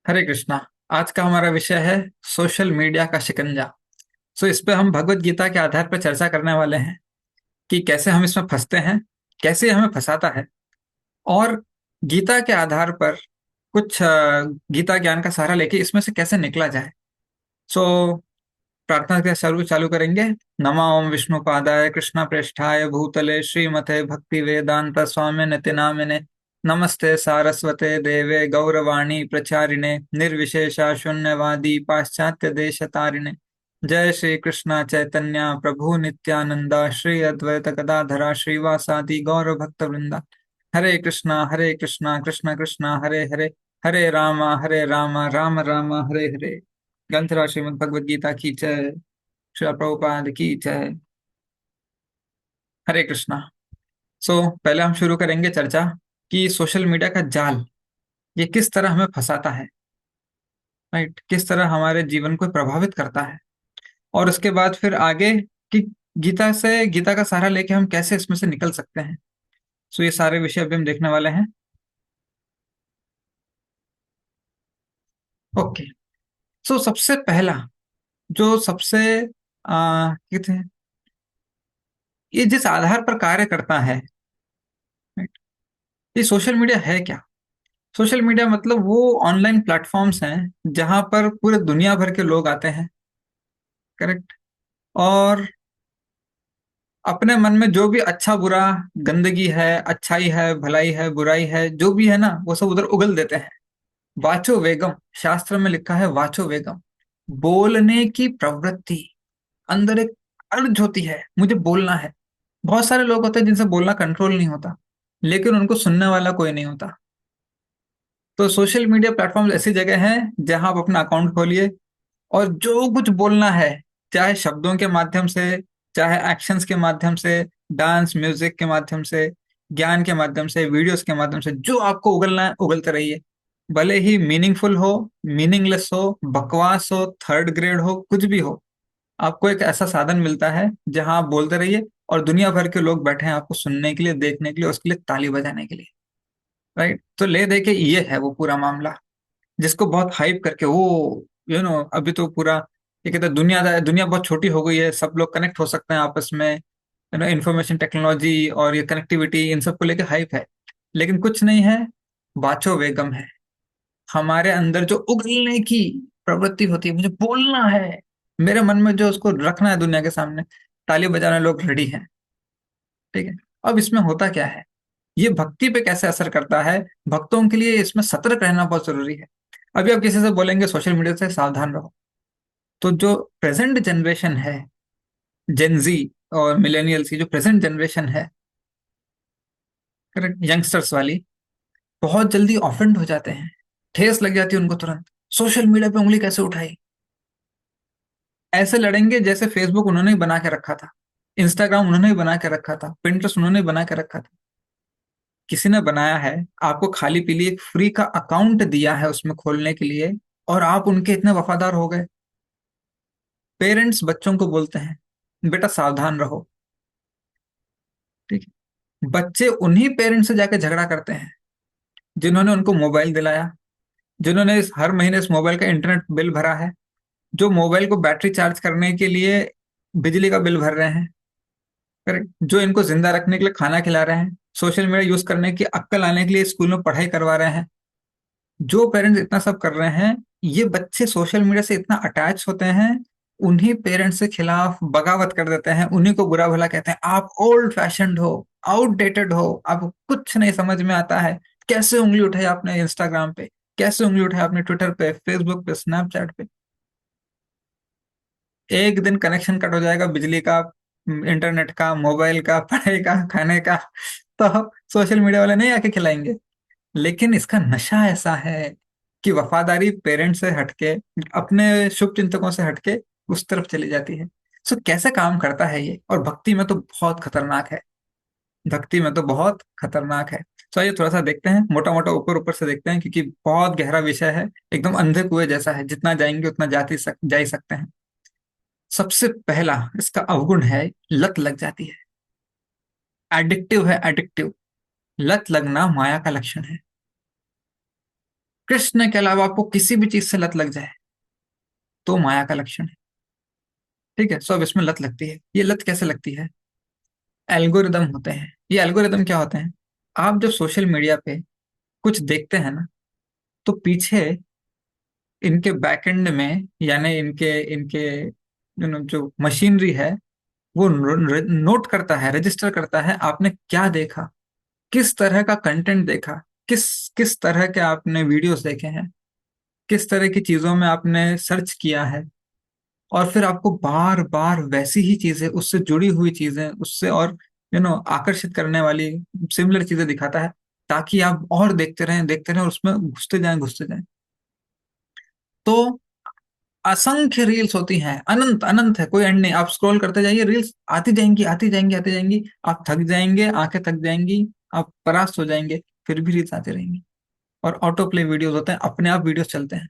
हरे कृष्णा। आज का हमारा विषय है सोशल मीडिया का शिकंजा। इस पे हम भगवत गीता के आधार पर चर्चा करने वाले हैं कि कैसे हम इसमें फंसते हैं, कैसे हमें फंसाता है, और गीता के आधार पर कुछ गीता ज्ञान का सहारा लेके इसमें से कैसे निकला जाए। सो प्रार्थना के चालू चालू करेंगे। नमो ओम विष्णुपादाय कृष्ण प्रेष्ठाय भूतले श्रीमते भक्ति वेदांत स्वामी निति नामिने नमस्ते सारस्वते देवे गौरवाणी प्रचारिणे निर्विशेषा शून्यवादी पाश्चात्य देश तारिणे। जय श्री कृष्ण चैतन्य प्रभु नित्यानंदा श्री अद्वैत गदाधरा श्रीवासादि गौर भक्त वृंदा। हरे कृष्णा कृष्ण कृष्ण हरे हरे, हरे राम राम राम हरे हरे। ग्रंथराज श्रीमद् भगवद गीता की जय। श्री प्रभुपाद की जय। हरे कृष्णा। पहले हम शुरू करेंगे चर्चा कि सोशल मीडिया का जाल ये किस तरह हमें फंसाता है, राइट, किस तरह हमारे जीवन को प्रभावित करता है, और उसके बाद फिर आगे कि गीता का सहारा लेके हम कैसे इसमें से निकल सकते हैं। ये सारे विषय अभी हम देखने वाले हैं। ओके। सबसे पहला जो सबसे कहते हैं, ये जिस आधार पर कार्य करता है, right, ये सोशल मीडिया है क्या। सोशल मीडिया मतलब वो ऑनलाइन प्लेटफॉर्म्स हैं जहां पर पूरे दुनिया भर के लोग आते हैं, करेक्ट, और अपने मन में जो भी अच्छा बुरा, गंदगी है, अच्छाई है, भलाई है, बुराई है, जो भी है ना, वो सब उधर उगल देते हैं। वाचो वेगम, शास्त्र में लिखा है वाचो वेगम, बोलने की प्रवृत्ति। अंदर एक अर्ज होती है, मुझे बोलना है। बहुत सारे लोग होते हैं जिनसे बोलना कंट्रोल नहीं होता, लेकिन उनको सुनने वाला कोई नहीं होता। तो सोशल मीडिया प्लेटफॉर्म ऐसी जगह है जहां आप अपना अकाउंट खोलिए और जो कुछ बोलना है, चाहे शब्दों के माध्यम से, चाहे एक्शंस के माध्यम से, डांस म्यूजिक के माध्यम से, ज्ञान के माध्यम से, वीडियोस के माध्यम से, जो आपको उगलना है उगलते रहिए। भले ही मीनिंगफुल हो, मीनिंगलेस हो, बकवास हो, थर्ड ग्रेड हो, कुछ भी हो, आपको एक ऐसा साधन मिलता है जहां आप बोलते रहिए और दुनिया भर के लोग बैठे हैं आपको सुनने के लिए, देखने के लिए, उसके लिए ताली बजाने के लिए, राइट। तो ले दे के ये है वो पूरा मामला जिसको बहुत हाइप करके वो अभी तो पूरा ये कहते हैं दुनिया दुनिया बहुत छोटी हो गई है, सब लोग कनेक्ट हो सकते हैं आपस में, इंफॉर्मेशन टेक्नोलॉजी और ये कनेक्टिविटी, इन सब को लेके हाइप है, लेकिन कुछ नहीं है। वाचो वेगम है, हमारे अंदर जो उगलने की प्रवृत्ति होती है, मुझे बोलना है, मेरे मन में जो उसको रखना है दुनिया के सामने, ताली बजाने लोग रेडी हैं, ठीक है। अब इसमें होता क्या है, ये भक्ति पे कैसे असर करता है, भक्तों के लिए इसमें सतर्क रहना बहुत जरूरी है। अभी आप किसी से बोलेंगे सोशल मीडिया से सावधान रहो, तो जो प्रेजेंट जनरेशन है, जेनजी और मिलेनियल्स की जो प्रेजेंट जनरेशन है, करेक्ट, यंगस्टर्स वाली, बहुत जल्दी ऑफेंड हो जाते हैं, ठेस लग जाती है उनको तुरंत। सोशल मीडिया पे उंगली कैसे उठाई, ऐसे लड़ेंगे जैसे फेसबुक उन्होंने ही बना के रखा था, इंस्टाग्राम उन्होंने ही बना के रखा था, पिंटरेस्ट उन्होंने ही बना के रखा था। किसी ने बनाया है, आपको खाली पीली एक फ्री का अकाउंट दिया है उसमें खोलने के लिए, और आप उनके इतने वफादार हो गए। पेरेंट्स बच्चों को बोलते हैं बेटा सावधान रहो, ठीक है, बच्चे उन्हीं पेरेंट्स से जाके झगड़ा करते हैं जिन्होंने उनको मोबाइल दिलाया, जिन्होंने हर महीने इस मोबाइल का इंटरनेट बिल भरा है, जो मोबाइल को बैटरी चार्ज करने के लिए बिजली का बिल भर रहे हैं, करेक्ट, जो इनको जिंदा रखने के लिए खाना खिला रहे हैं, सोशल मीडिया यूज करने की अक्कल आने के लिए स्कूल में पढ़ाई करवा रहे हैं। जो पेरेंट्स इतना सब कर रहे हैं, ये बच्चे सोशल मीडिया से इतना अटैच होते हैं, उन्हीं पेरेंट्स के खिलाफ बगावत कर देते हैं, उन्हीं को बुरा भला कहते हैं, आप ओल्ड फैशन्ड हो, आउटडेटेड हो, आपको कुछ नहीं समझ में आता है। कैसे उंगली उठाई आपने इंस्टाग्राम पे, कैसे उंगली उठाई आपने ट्विटर पे, फेसबुक पे, स्नैपचैट पे। एक दिन कनेक्शन कट हो जाएगा बिजली का, इंटरनेट का, मोबाइल का, पढ़ाई का, खाने का, तो सोशल मीडिया वाले नहीं आके खिलाएंगे। लेकिन इसका नशा ऐसा है कि वफादारी पेरेंट्स से हटके, अपने शुभ चिंतकों से हटके उस तरफ चली जाती है। कैसे काम करता है ये, और भक्ति में तो बहुत खतरनाक है, भक्ति में तो बहुत खतरनाक है। आइए थोड़ा सा देखते हैं, मोटा मोटा ऊपर ऊपर से देखते हैं, क्योंकि बहुत गहरा विषय है, एकदम अंधे कुएं जैसा है, जितना जाएंगे उतना जा ही सकते हैं। सबसे पहला इसका अवगुण है, लत लग जाती है। एडिक्टिव है, एडिक्टिव। लत लगना माया का लक्षण है। कृष्ण के अलावा आपको किसी भी चीज से लत लग जाए तो माया का लक्षण है। ठीक है, सो अब इसमें लत लगती है। ये लत कैसे लगती है? एल्गोरिदम होते हैं। ये एल्गोरिदम क्या होते हैं? आप जब सोशल मीडिया पे कुछ देखते हैं ना, तो पीछे इनके बैकएंड में, यानी इनके इनके जो मशीनरी है, वो नोट करता है, रजिस्टर करता है आपने क्या देखा, किस तरह का कंटेंट देखा, किस किस तरह के आपने वीडियोस देखे हैं, किस तरह की चीजों में आपने सर्च किया है। और फिर आपको बार बार वैसी ही चीजें, उससे जुड़ी हुई चीजें, उससे और आकर्षित करने वाली सिमिलर चीजें दिखाता है, ताकि आप और देखते रहें और उसमें घुसते जाएं, घुसते जाएं। तो असंख्य रील्स होती हैं, अनंत अनंत है, कोई एंड नहीं। आप स्क्रॉल करते जाइए, रील्स आती जाएंगी, आती जाएंगी, आती जाएंगी। आप थक जाएंगे, आंखें थक जाएंगी, आप परास्त हो जाएंगे, फिर भी रील्स आती रहेंगी। और ऑटो प्ले वीडियोस होते हैं, अपने आप वीडियोस चलते हैं।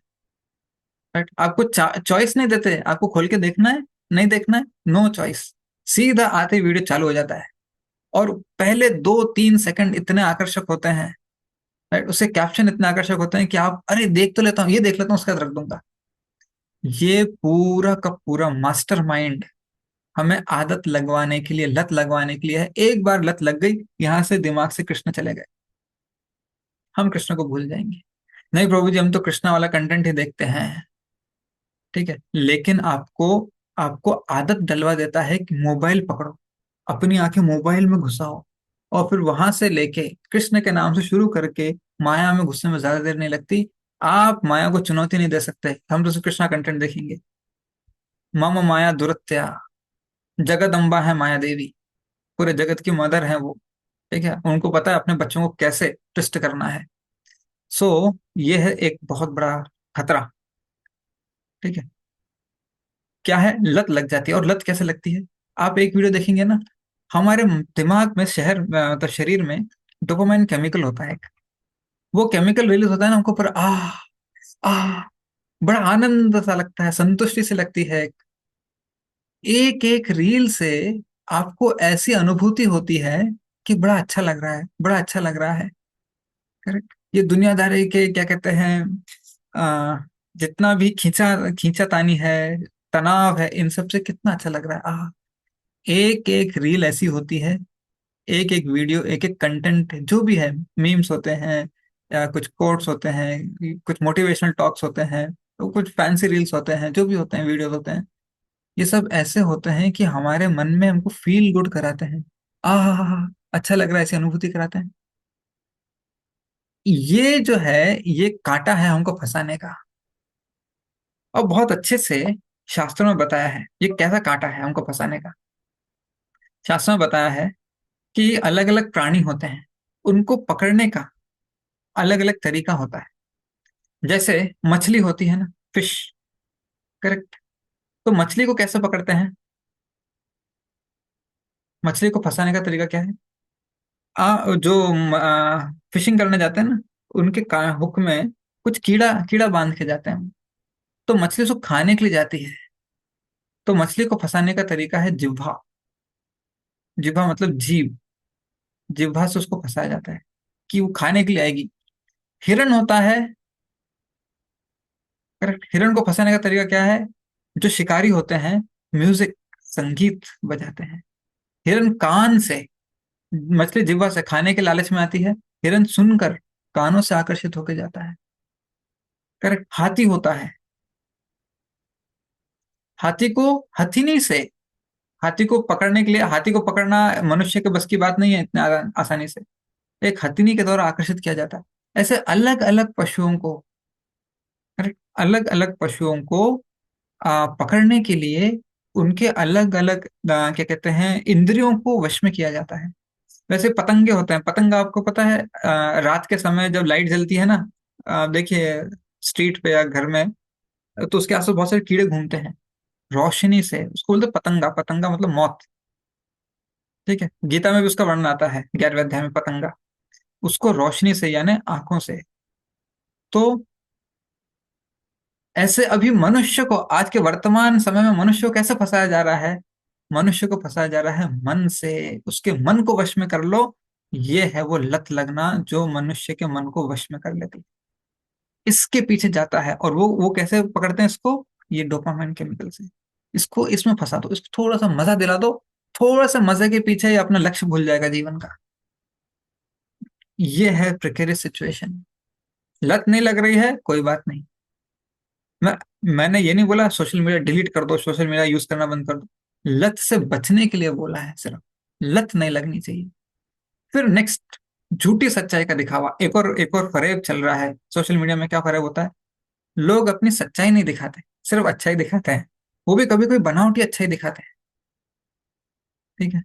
राइट, आपको चॉइस नहीं देते, आपको खोल के देखना है, नहीं देखना है, नो चॉइस, सीधा आते ही वीडियो चालू हो जाता है। और पहले 2-3 सेकंड इतने आकर्षक होते हैं, राइट, उससे कैप्शन इतने आकर्षक होते हैं कि आप, अरे देख तो लेता हूँ, ये देख लेता हूँ, उसके बाद रख दूंगा। ये पूरा का पूरा मास्टरमाइंड हमें आदत लगवाने के लिए, लत लगवाने के लिए है। एक बार लत लग गई, यहां से दिमाग से कृष्ण चले गए, हम कृष्ण को भूल जाएंगे। नहीं प्रभु जी, हम तो कृष्णा वाला कंटेंट ही देखते हैं। ठीक है, लेकिन आपको आपको आदत डलवा देता है कि मोबाइल पकड़ो, अपनी आंखें मोबाइल में घुसाओ, और फिर वहां से लेके कृष्ण के नाम से शुरू करके माया में घुसने में ज्यादा देर नहीं लगती। आप माया को चुनौती नहीं दे सकते, हम तो सिर्फ कृष्णा कंटेंट देखेंगे। मम माया दुरत्या, जगदम्बा है माया देवी, पूरे जगत की मदर है वो। ठीक है, उनको पता है अपने बच्चों को कैसे ट्विस्ट करना है। सो ये है एक बहुत बड़ा खतरा। ठीक है, क्या है, लत लग जाती है। और लत कैसे लगती है? आप एक वीडियो देखेंगे ना, हमारे दिमाग में, मतलब शरीर में डोपामाइन केमिकल होता है एक। वो केमिकल रिलीज होता है ना, हमको पर आ बड़ा आनंद सा लगता है, संतुष्टि से लगती है। एक एक रील से आपको ऐसी अनुभूति होती है कि बड़ा अच्छा लग रहा है, बड़ा अच्छा लग रहा है। करेक्ट, ये दुनियादारी के क्या कहते हैं, आ, जितना भी खींचा खींचा तानी है, तनाव है, इन सब से कितना अच्छा लग रहा है। एक एक रील ऐसी होती है, एक एक वीडियो, एक एक कंटेंट जो भी है, मीम्स होते हैं, या कुछ कोट्स होते हैं, कुछ मोटिवेशनल टॉक्स होते हैं, तो कुछ फैंसी रील्स होते हैं, जो भी होते हैं, वीडियोस होते हैं, ये सब ऐसे होते हैं कि हमारे मन में हमको फील गुड कराते हैं। आह, अच्छा लग रहा है, ऐसी अनुभूति कराते हैं। ये जो है, ये कांटा है हमको फंसाने का। और बहुत अच्छे से शास्त्रों में बताया है ये कैसा कांटा है हमको फंसाने का। शास्त्रों में बताया है कि अलग अलग प्राणी होते हैं, उनको पकड़ने का अलग अलग तरीका होता है। जैसे मछली होती है ना, फिश। करेक्ट, तो मछली को कैसे पकड़ते हैं? मछली को फंसाने का तरीका क्या है? जो फिशिंग करने जाते हैं ना, उनके हुक में कुछ कीड़ा कीड़ा बांध के जाते हैं। तो मछली उसको खाने के लिए जाती है। तो मछली को फंसाने का तरीका है जिह्वा। जिह्वा मतलब जीभ। जिह्वा से उसको फंसाया जाता है कि वो खाने के लिए आएगी। हिरन होता है। करेक्ट, हिरन को फंसाने का तरीका क्या है? जो शिकारी होते हैं, म्यूजिक, संगीत बजाते हैं। हिरन कान से, मछली जिह्वा से खाने के लालच में आती है, हिरन सुनकर कानों से आकर्षित होकर जाता है। करेक्ट, हाथी होता है। हाथी को हथिनी से, हाथी को पकड़ने के लिए, हाथी को पकड़ना मनुष्य के बस की बात नहीं है इतने आसानी से। एक हथिनी के द्वारा आकर्षित किया जाता है। ऐसे अलग अलग पशुओं को, करेक्ट, अलग अलग पशुओं को पकड़ने के लिए उनके अलग अलग क्या कहते हैं, इंद्रियों को वश में किया जाता है। वैसे पतंगे होते हैं, पतंगा आपको पता है, रात के समय जब लाइट जलती है ना, देखिए स्ट्रीट पे या घर में, तो उसके आसपास बहुत सारे कीड़े घूमते हैं। रोशनी से उसको बोलते हैं पतंगा। पतंगा मतलब मौत। ठीक है, गीता में भी उसका वर्णन आता है, 11वें अध्याय में, पतंगा। उसको रोशनी से, यानी आंखों से। तो ऐसे अभी मनुष्य को, आज के वर्तमान समय में मनुष्य को कैसे फंसाया जा रहा है? मनुष्य को फंसाया जा रहा है मन से। उसके मन को वश में कर लो। ये है वो लत लगना जो मनुष्य के मन को वश में कर लेती है। इसके पीछे जाता है, और वो कैसे पकड़ते हैं इसको? ये डोपामाइन केमिकल से। इसको इसमें फंसा दो, इसको थोड़ा सा मजा दिला दो, थोड़ा सा मजे के पीछे ये अपना लक्ष्य भूल जाएगा जीवन का। ये है प्रिकेरियस सिचुएशन। लत नहीं लग रही है, कोई बात नहीं। मैं मैंने ये नहीं बोला सोशल मीडिया डिलीट कर दो, सोशल मीडिया यूज करना बंद कर दो। लत से बचने के लिए बोला है सिर्फ। लत नहीं लगनी चाहिए। फिर नेक्स्ट, झूठी सच्चाई का दिखावा। एक और फरेब चल रहा है सोशल मीडिया में। क्या फरेब होता है? लोग अपनी सच्चाई नहीं दिखाते, सिर्फ अच्छाई दिखाते हैं। वो भी कभी कोई बनावटी अच्छाई दिखाते हैं। ठीक है।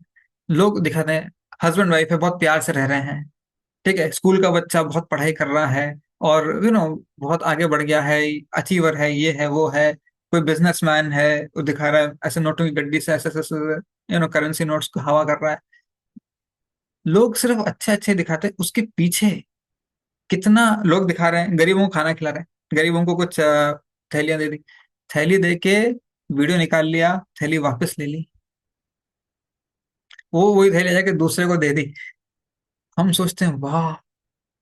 लोग दिखाते हैं हस्बैंड वाइफ है, बहुत प्यार से रह रहे हैं। ठीक है, स्कूल का बच्चा बहुत पढ़ाई कर रहा है, और बहुत आगे बढ़ गया है, अचीवर है, ये है वो है। कोई बिजनेसमैन है, वो दिखा रहा है ऐसे नोटों की गड्डी से ऐसे ऐसे करेंसी नोट्स को हवा कर रहा है। लोग सिर्फ अच्छे अच्छे दिखाते हैं, उसके पीछे कितना लोग दिखा रहे हैं। गरीबों को खाना खिला रहे हैं, गरीबों को कुछ थैलियां दे दी, थैली दे के वीडियो निकाल लिया, थैली वापस ले ली, वो वही थैली जाके दूसरे को दे दी। हम सोचते हैं वाह,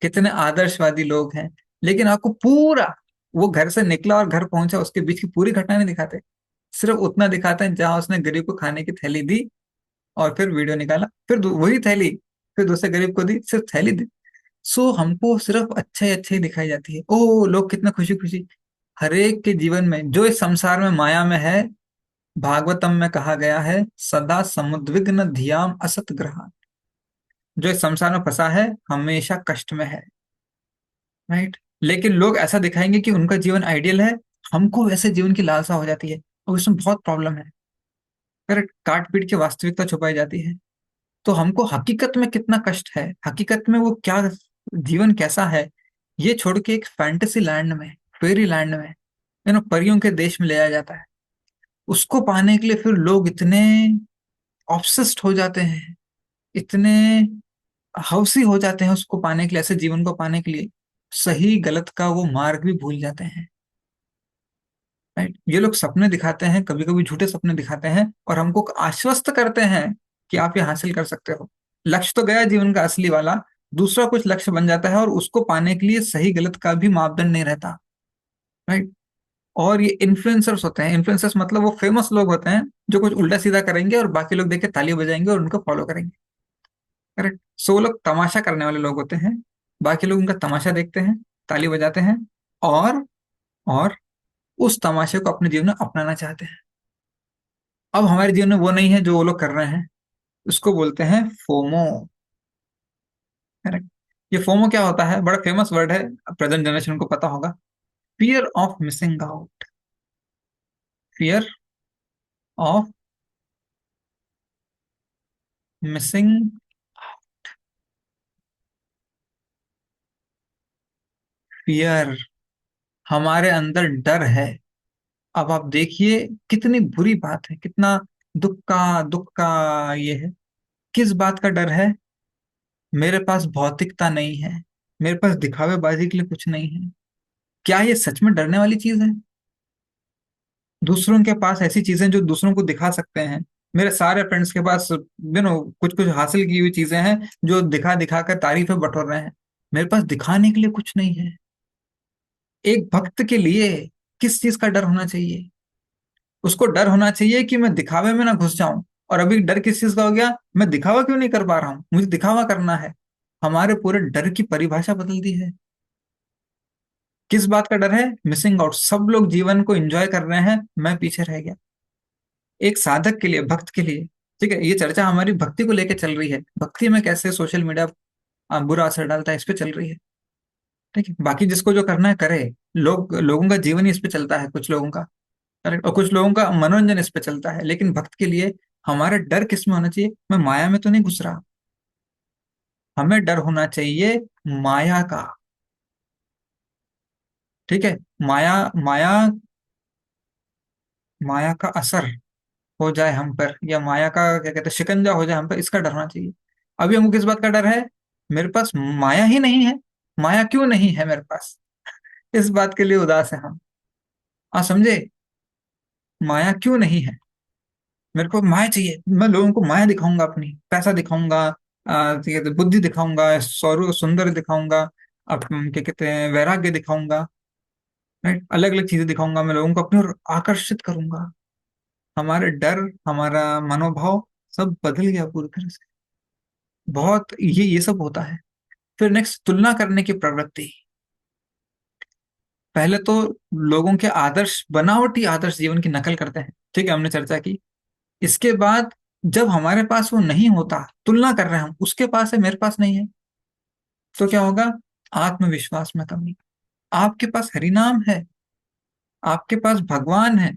कितने आदर्शवादी लोग हैं। लेकिन आपको पूरा, वो घर से निकला और घर पहुंचा, उसके बीच की पूरी घटना नहीं दिखाते। सिर्फ उतना दिखाते हैं जहां उसने गरीब को खाने की थैली दी, और फिर वीडियो निकाला, फिर वही थैली फिर दूसरे गरीब को दी, सिर्फ थैली दी। सो हमको सिर्फ अच्छे अच्छे दिखाई जाती है। ओ लोग कितना खुशी खुशी। हरेक के जीवन में जो इस संसार में माया में है, भागवतम में कहा गया है, सदा समुद्विग्न धियाम असत ग्रहा। जो इस संसार में फंसा है हमेशा कष्ट में है। राइट। लेकिन लोग ऐसा दिखाएंगे कि उनका जीवन आइडियल है, हमको वैसे जीवन की लालसा हो जाती है, और इसमें बहुत प्रॉब्लम है। फिर काट पीट के वास्तविकता छुपाई जाती है। तो हमको हकीकत में कितना कष्ट है, हकीकत में वो क्या जीवन कैसा है, ये छोड़ के एक फैंटेसी लैंड में, फेरी लैंड में, परियों के देश में ले जाया जाता है। उसको पाने के लिए फिर लोग इतने ऑब्सेस्ड हो जाते हैं, इतने हौसी हो जाते हैं उसको पाने के लिए, ऐसे जीवन को पाने के लिए सही गलत का वो मार्ग भी भूल जाते हैं। राइट। ये लोग सपने दिखाते हैं, कभी कभी झूठे सपने दिखाते हैं, और हमको आश्वस्त करते हैं कि आप ये हासिल कर सकते हो। लक्ष्य तो गया जीवन का असली वाला, दूसरा कुछ लक्ष्य बन जाता है, और उसको पाने के लिए सही गलत का भी मापदंड नहीं रहता। राइट। और ये इन्फ्लुएंसर्स होते हैं। इन्फ्लुएंसर्स मतलब वो फेमस लोग होते हैं जो कुछ उल्टा सीधा करेंगे और बाकी लोग देख के ताली बजाएंगे और उनको फॉलो करेंगे। करेक्ट। सो वो लोग तमाशा करने वाले लोग होते हैं, बाकी लोग उनका तमाशा देखते हैं, ताली बजाते हैं, और और उस तमाशे को अपने जीवन में अपनाना चाहते हैं। अब हमारे जीवन में वो नहीं है जो वो लोग कर रहे हैं। उसको बोलते हैं फोमो। करेक्ट। ये फोमो क्या होता है? बड़ा फेमस वर्ड है, प्रेजेंट जनरेशन को पता होगा। Fear of missing out. Fear of missing. Fear, हमारे अंदर डर है। अब आप देखिए कितनी बुरी बात है, कितना दुख का ये है। किस बात का डर है? मेरे पास भौतिकता नहीं है, मेरे पास दिखावेबाजी के लिए कुछ नहीं है। क्या ये सच में डरने वाली चीज है? दूसरों के पास ऐसी चीजें जो दूसरों को दिखा सकते हैं। मेरे सारे फ्रेंड्स के पास कुछ कुछ हासिल की हुई चीजें हैं, जो दिखा दिखा कर तारीफें बटोर रहे हैं। मेरे पास दिखाने के लिए कुछ नहीं है। एक भक्त के लिए किस चीज का डर होना चाहिए? उसको डर होना चाहिए कि मैं दिखावे में ना घुस जाऊं। और अभी डर किस चीज का हो गया? मैं दिखावा क्यों नहीं कर पा रहा हूं, मुझे दिखावा करना है। हमारे पूरे डर की परिभाषा बदल दी है। किस बात का डर है? Missing out. सब लोग जीवन को एंजॉय कर रहे हैं, मैं पीछे रह गया। एक साधक के लिए, भक्त के लिए। ठीक है, ये चर्चा हमारी भक्ति को लेकर चल रही है, भक्ति में कैसे सोशल मीडिया बुरा असर डालता है, इस पे चल रही है। ठीक है, बाकी जिसको जो करना है करे। लोगों का जीवन ही इस पे चलता है, कुछ लोगों का। करेक्ट। और कुछ लोगों का मनोरंजन इस पे चलता है। लेकिन भक्त के लिए हमारा डर किस में होना चाहिए? मैं माया में तो नहीं घुस रहा। हमें डर होना चाहिए माया का। ठीक है। माया माया माया का असर हो जाए हम पर, या माया का क्या कहते हैं शिकंजा हो जाए हम पर, इसका डर होना चाहिए। अभी हमको किस बात का डर है? मेरे पास माया ही नहीं है। माया क्यों नहीं है मेरे पास? इस बात के लिए उदास है हम। आप समझे? माया क्यों नहीं है? मेरे को माया चाहिए, मैं लोगों को माया दिखाऊंगा, अपनी पैसा दिखाऊंगा, क्या कहते हैं, बुद्धि दिखाऊंगा, सौर सुंदर दिखाऊंगा, अब क्या कहते हैं वैराग्य दिखाऊंगा। राइट, अलग अलग चीजें दिखाऊंगा, मैं लोगों को अपनी ओर आकर्षित करूंगा। हमारे डर, हमारा मनोभाव सब बदल गया पूरी तरह से। बहुत ये सब होता है। फिर नेक्स्ट, तुलना करने की प्रवृत्ति। पहले तो लोगों के आदर्श, बनावटी आदर्श जीवन की नकल करते हैं, ठीक है, हमने चर्चा की। इसके बाद जब हमारे पास वो नहीं होता, तुलना कर रहे हैं हम, उसके पास है मेरे पास नहीं है, तो क्या होगा? आत्मविश्वास में कमी। आपके पास हरिनाम है, आपके पास भगवान है,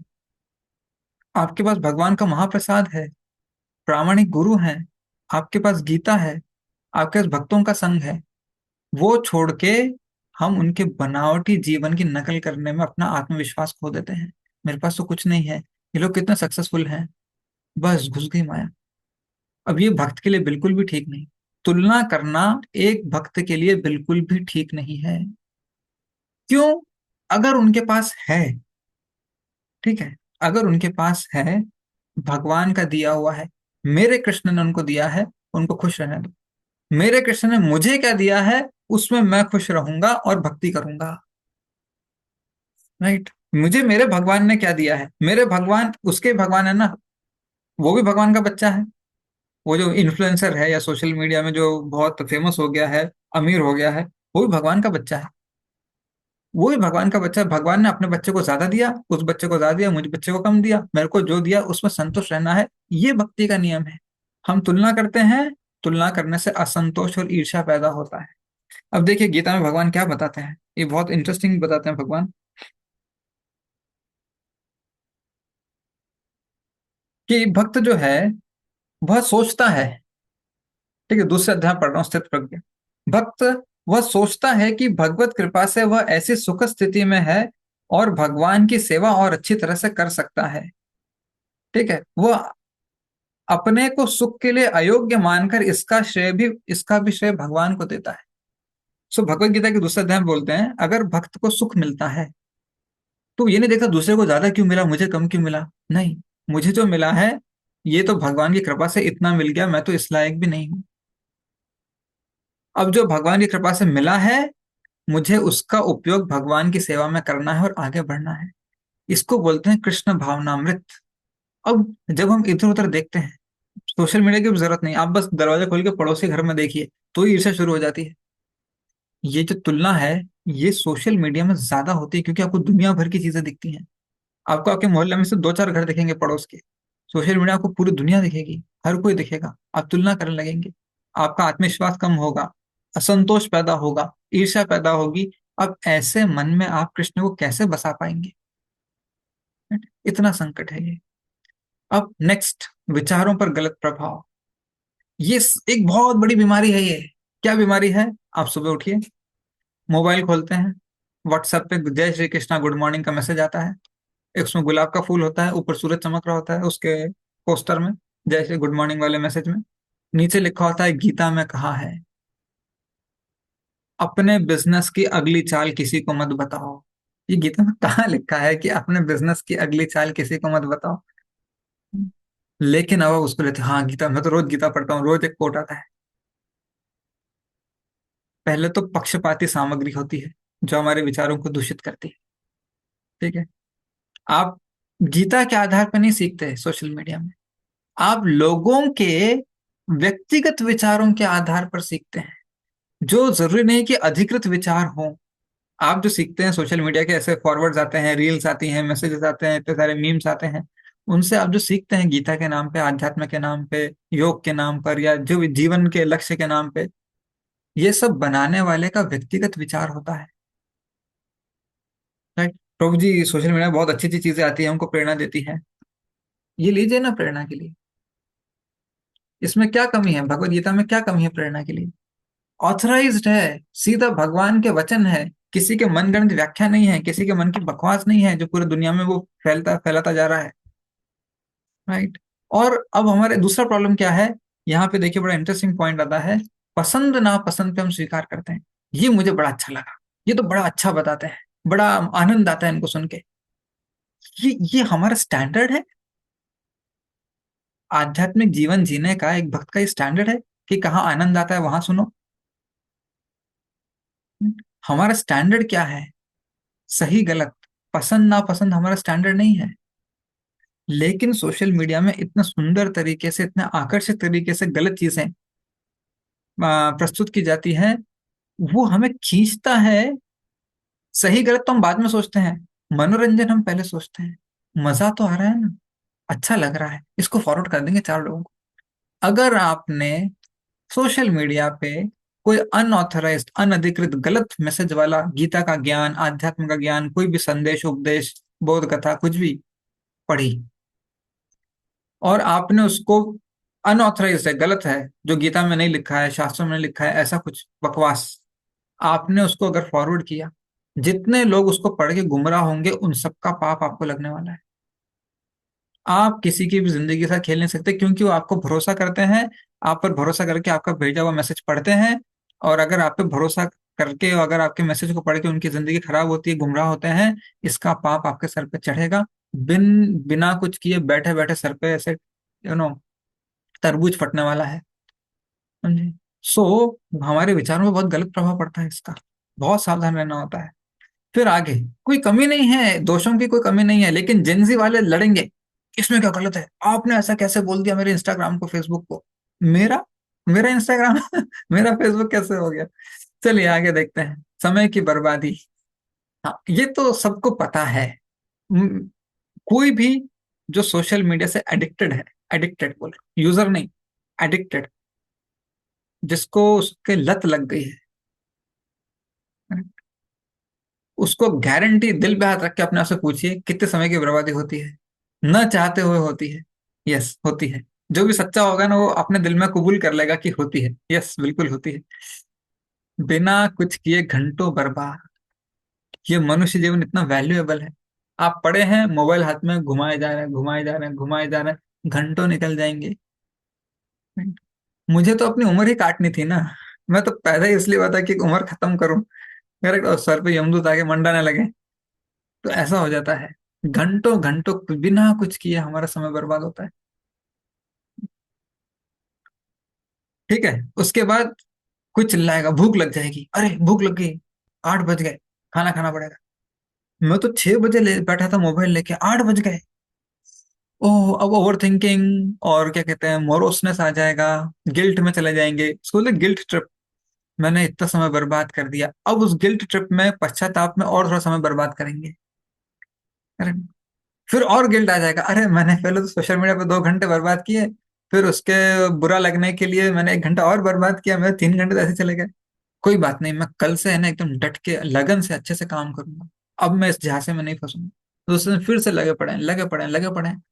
आपके पास भगवान का महाप्रसाद है, प्रामाणिक गुरु हैं, आपके पास गीता है, आपके पास भक्तों का संग है, वो छोड़ के हम उनके बनावटी जीवन की नकल करने में अपना आत्मविश्वास खो देते हैं। मेरे पास तो कुछ नहीं है, ये लोग कितने सक्सेसफुल हैं, बस घुस गई माया। अब ये भक्त के लिए बिल्कुल भी ठीक नहीं। तुलना करना एक भक्त के लिए बिल्कुल भी ठीक नहीं है। क्यों? अगर उनके पास है, ठीक है, अगर उनके पास है, भगवान का दिया हुआ है, मेरे कृष्ण ने उनको दिया है, उनको खुश रहने दो। मेरे कृष्ण ने मुझे क्या दिया है, उसमें मैं खुश रहूंगा और भक्ति करूंगा। राइट, मुझे मेरे भगवान ने क्या दिया है, मेरे भगवान उसके भगवान है ना, वो भी भगवान का बच्चा है। वो जो इन्फ्लुएंसर है या सोशल मीडिया में जो बहुत फेमस हो गया है, अमीर हो गया है, वो भी भगवान का बच्चा है। वो भी भगवान का बच्चा है। भगवान ने अपने बच्चे को ज्यादा दिया, उस बच्चे को ज्यादा दिया, मुझे बच्चे को कम दिया, मेरे को जो दिया उसमें संतुष्ट रहना है। ये भक्ति का नियम है। हम तुलना करते हैं, तुलना करने से असंतोष और ईर्ष्या पैदा होता है। अब देखिए गीता में भगवान क्या बताते हैं, ये बहुत इंटरेस्टिंग बताते हैं भगवान, कि भक्त जो है वह सोचता है, ठीक है, दूसरे अध्याय पढ़ रहा हूँ, स्थित प्रज्ञ भक्त, वह सोचता है कि भगवत कृपा से वह ऐसी सुख स्थिति में है और भगवान की सेवा और अच्छी तरह से कर सकता है। ठीक है, वह अपने को सुख के लिए अयोग्य मानकर इसका भी श्रेय भगवान को देता है। सो भगवत गीता के दूसरे अध्याय में बोलते हैं, अगर भक्त को सुख मिलता है तो ये नहीं देखता दूसरे को ज्यादा क्यों मिला, मुझे कम क्यों मिला। नहीं, मुझे जो मिला है ये तो भगवान की कृपा से इतना मिल गया, मैं तो इस लायक भी नहीं हूं। अब जो भगवान की कृपा से मिला है, मुझे उसका उपयोग भगवान की सेवा में करना है और आगे बढ़ना है। इसको बोलते हैं कृष्ण भावनामृत। अब जब हम इधर उधर देखते हैं, सोशल मीडिया की भी जरूरत नहीं, आप बस दरवाजा खोल के पड़ोसी घर में देखिए तो ही ईर्ष्या शुरू हो जाती है। ये जो तुलना है, ये सोशल मीडिया में ज्यादा होती है, क्योंकि आपको दुनिया भर की चीजें दिखती हैं। आपको आपके मोहल्ले में से दो चार घर दिखेंगे पड़ोस के, सोशल मीडिया आपको पूरी दुनिया दिखेगी, हर कोई दिखेगा, आप तुलना करने लगेंगे, आपका आत्मविश्वास कम होगा, असंतोष पैदा होगा, ईर्ष्या पैदा होगी। अब ऐसे मन में आप कृष्ण को कैसे बसा पाएंगे? इतना संकट है ये। अब नेक्स्ट, विचारों पर गलत प्रभाव। एक बहुत बड़ी बीमारी है ये। क्या बीमारी है? आप सुबह उठिए, मोबाइल खोलते हैं, व्हाट्सएप पे जय श्री कृष्णा गुड मॉर्निंग का मैसेज आता है, एक उसमें गुलाब का फूल होता है, ऊपर सूरज चमक रहा होता है उसके पोस्टर में, जय श्री गुड मॉर्निंग वाले मैसेज में। नीचे लिखा होता है, गीता में कहा है अपने बिजनेस की अगली चाल किसी को मत बताओ। ये गीता में कहाँ लिखा है कि अपने बिजनेस की अगली चाल किसी को मत बताओ? लेकिन अब उसको लेते, हाँ गीता, मैं तो रोज गीता पढ़ता हूँ, रोज एक कोट आता है। पहले तो पक्षपाती सामग्री होती है जो हमारे विचारों को दूषित करती है। ठीक है, आप गीता के आधार पर नहीं सीखते सोशल मीडिया में, आप लोगों के व्यक्तिगत विचारों के आधार पर सीखते हैं, जो जरूरी नहीं कि अधिकृत विचार हो। आप जो सीखते हैं सोशल मीडिया के, ऐसे फॉरवर्ड्स आते हैं, रील्स आती हैं, मैसेजेस आते हैं, इतने सारे मीम्स आते हैं, उनसे आप जो सीखते हैं गीता के नाम पे, आध्यात्म के नाम पे, योग के नाम पर, या जो जीवन के लक्ष्य के नाम पे, ये सब बनाने वाले का व्यक्तिगत विचार होता है। राइट, प्रभु जी सोशल मीडिया में बहुत अच्छी अच्छी चीजें आती है, हमको प्रेरणा देती है, ये लीजिए ना प्रेरणा के लिए। इसमें क्या कमी है, भगवत गीता में क्या कमी है प्रेरणा के लिए? ऑथराइज्ड है, सीधा भगवान के वचन है, किसी के मनगढ़ंत व्याख्या नहीं है, किसी के मन की बकवास नहीं है जो पूरी दुनिया में वो फैलता फैलाता जा रहा है। राइट, और अब हमारे दूसरा प्रॉब्लम क्या है, यहाँ पे देखिए बड़ा इंटरेस्टिंग पॉइंट आता है, पसंद ना पसंद पे हम स्वीकार करते हैं। ये मुझे बड़ा अच्छा लगा, ये तो बड़ा अच्छा बताते हैं, बड़ा आनंद आता है इनको सुन के। ये हमारा स्टैंडर्ड है? आध्यात्मिक जीवन जीने का एक भक्त का ये स्टैंडर्ड है कि कहाँ आनंद आता है वहां सुनो? हमारा स्टैंडर्ड क्या है? सही गलत, पसंद नापसंद हमारा स्टैंडर्ड नहीं है। लेकिन सोशल मीडिया में इतना सुंदर तरीके से, इतना आकर्षक तरीके से गलत चीजें प्रस्तुत की जाती हैं, वो हमें खींचता है। सही गलत तो हम बाद में सोचते हैं, मनोरंजन हम पहले सोचते हैं। मजा तो आ रहा है ना, अच्छा लग रहा है, इसको फॉरवर्ड कर देंगे 4 लोगों को। अगर आपने सोशल मीडिया पे कोई अनऑथराइज्ड, अनधिकृत, गलत मैसेज वाला गीता का ज्ञान, आध्यात्म का ज्ञान, कोई भी संदेश, उपदेश, बोध कथा कुछ भी पढ़ी, और आपने उसको, अनऑथराइज्ड है, गलत है, जो गीता में नहीं लिखा है, शास्त्रों में नहीं लिखा है, ऐसा कुछ बकवास, आपने उसको अगर फॉरवर्ड किया, जितने लोग उसको पढ़ के गुमराह होंगे उन सबका पाप आपको लगने वाला है। आप किसी की भी जिंदगी के साथ खेल नहीं सकते, क्योंकि वो आपको भरोसा करते हैं, आप पर भरोसा करके आपका भेजा हुआ मैसेज पढ़ते हैं। और अगर आप पे भरोसा करके, अगर आपके मैसेज को पढ़ के उनकी जिंदगी खराब होती है, गुमराह होते हैं, इसका पाप आपके सर पे चढ़ेगा। बिना कुछ किए बैठे बैठे सर पे ऐसे तरबूज फटने वाला है, समझे। सो हमारे विचारों में बहुत गलत प्रभाव पड़ता है इसका, बहुत सावधान रहना होता है। फिर आगे, कोई कमी नहीं है, दोषों की कोई कमी नहीं है, लेकिन जेंजी वाले लड़ेंगे, इसमें क्या गलत है, आपने ऐसा कैसे बोल दिया मेरे इंस्टाग्राम को, फेसबुक को। मेरा मेरा इंस्टाग्राम मेरा फेसबुक कैसे हो गया। चलिए आगे देखते हैं, समय की बर्बादी। हाँ, ये तो सबको पता है। हम्म, कोई भी जो सोशल मीडिया से एडिक्टेड है, एडिक्टेड बोल, यूजर नहीं, एडिक्टेड, जिसको उसके लत लग गई है, उसको गारंटी, दिल पे हाथ रख के अपने आप से पूछिए कितने समय की बर्बादी होती है। न चाहते हुए होती है। यस, होती है। जो भी सच्चा होगा ना, वो अपने दिल में कबूल कर लेगा कि होती है, यस बिल्कुल होती है। बिना कुछ किए घंटों बर्बाद। ये मनुष्य जीवन इतना वैल्यूएबल है। आप पड़े हैं, मोबाइल हाथ में घुमाए जा रहे हैं, घुमाए जा रहे हैं, घुमाए जा रहे हैं, घंटों निकल जाएंगे। मुझे तो अपनी उम्र ही काटनी थी ना। मैं तो पैदा ही इसलिए हुआ था कि उम्र खत्म करूं, करेक्ट, और सर पे यमदूत आके मंडाने लगे। तो ऐसा हो जाता है, घंटों घंटों बिना कुछ किए हमारा समय बर्बाद होता है। ठीक है, उसके बाद कोई चिल्लाएगा, भूख लग जाएगी, अरे भूख लग गई, 8 बज गए, खाना खाना पड़ेगा। मैं तो 6 बजे ले बैठा था मोबाइल लेके, 8 बज गए। ओह, अब ओवर थिंकिंग, और क्या कहते हैं, मोरोसनेस आ जाएगा, गिल्ट में चले जाएंगे, इसको बोलते गिल्ट ट्रिप। मैंने इतना समय बर्बाद कर दिया, अब उस गिल्ट ट्रिप में, पश्चाताप में और थोड़ा समय बर्बाद करेंगे। अरे, फिर और गिल्ट आ जाएगा, अरे मैंने पहले तो सोशल मीडिया पे 2 घंटे बर्बाद किए, फिर उसके बुरा लगने के लिए मैंने 1 घंटा और बर्बाद किया, मेरे 3 घंटे तो ऐसे चले गए। कोई बात नहीं, मैं कल से है ना एकदम डट के, लगन से, अच्छे से काम करूंगा। अब मैं इस झांसे में नहीं फंसूंगा। तो उसने फिर से लगे पड़े हैं, लगे पड़े हैं, लगे पड़े हैं।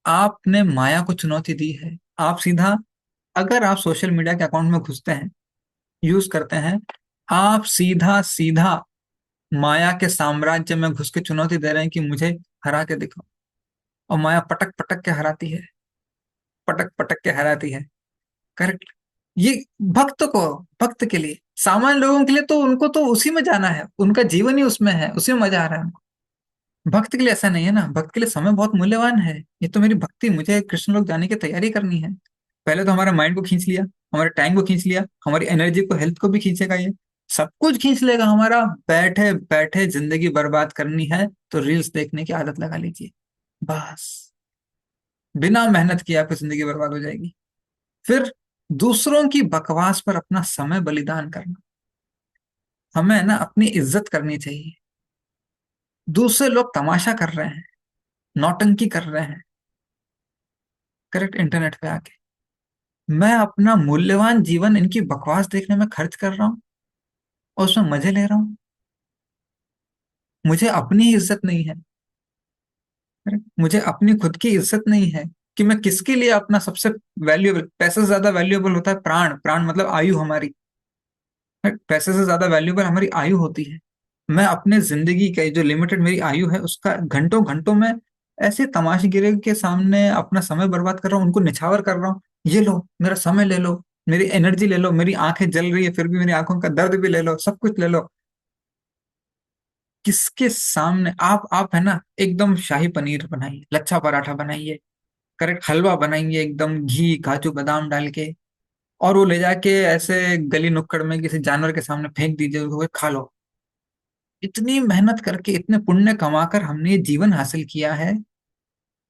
आपने माया को चुनौती दी है। आप सीधा, अगर आप सोशल मीडिया के अकाउंट में घुसते हैं, यूज करते हैं, आप सीधा सीधा माया के साम्राज्य में घुस के चुनौती दे रहे हैं कि मुझे हरा के दिखाओ। और माया पटक पटक के हराती है, पटक पटक के हराती है। करेक्ट। ये भक्त को, भक्त के लिए, सामान्य लोगों के लिए तो उनको तो उसी में जाना है, उनका जीवन ही उसमें है, उसी में मजा आ रहा है उनको। भक्त के लिए ऐसा नहीं है ना, भक्त के लिए समय बहुत मूल्यवान है। ये तो मेरी भक्ति, मुझे कृष्ण लोक जाने की तैयारी करनी है। पहले तो हमारे माइंड को खींच लिया, हमारे टाइम को खींच लिया, हमारी एनर्जी को, हेल्थ को भी खींचेगा ये, सब कुछ खींच लेगा हमारा। बैठे बैठे जिंदगी बर्बाद करनी है तो रील्स देखने की आदत लगा लीजिए, बस। बिना मेहनत किए आपकी जिंदगी बर्बाद हो जाएगी। फिर दूसरों की बकवास पर अपना समय बलिदान करना। हमें ना अपनी इज्जत करनी चाहिए। दूसरे लोग तमाशा कर रहे हैं, नौटंकी कर रहे हैं, करेक्ट, इंटरनेट पे आके, मैं अपना मूल्यवान जीवन इनकी बकवास देखने में खर्च कर रहा हूँ और उसमें मजे ले रहा हूँ। मुझे अपनी ही इज्जत नहीं है, correct? मुझे अपनी खुद की इज्जत नहीं है कि मैं किसके लिए अपना सबसे वैल्यूएबल, पैसे से ज्यादा वैल्यूएबल होता है प्राण, प्राण मतलब आयु हमारी, correct? पैसे से ज्यादा वैल्यूएबल हमारी आयु होती है। मैं अपने जिंदगी का जो लिमिटेड मेरी आयु है, उसका घंटों घंटों में ऐसे तमाशगिरे के सामने अपना समय बर्बाद कर रहा हूँ, उनको निछावर कर रहा हूँ। ये लो मेरा समय ले लो, मेरी एनर्जी ले लो, मेरी आंखें जल रही है फिर भी मेरी आंखों का दर्द भी ले लो, सब कुछ ले लो। किसके सामने आप है ना, एकदम शाही पनीर बनाइए, लच्छा पराठा बनाइए, करेक्ट, हलवा बनाइए एकदम घी काजू बादाम डाल के, और वो ले जाके ऐसे गली नुक्कड़ में किसी जानवर के सामने फेंक दीजिए, उसको खा लो। इतनी मेहनत करके इतने पुण्य कमाकर हमने ये जीवन हासिल किया है,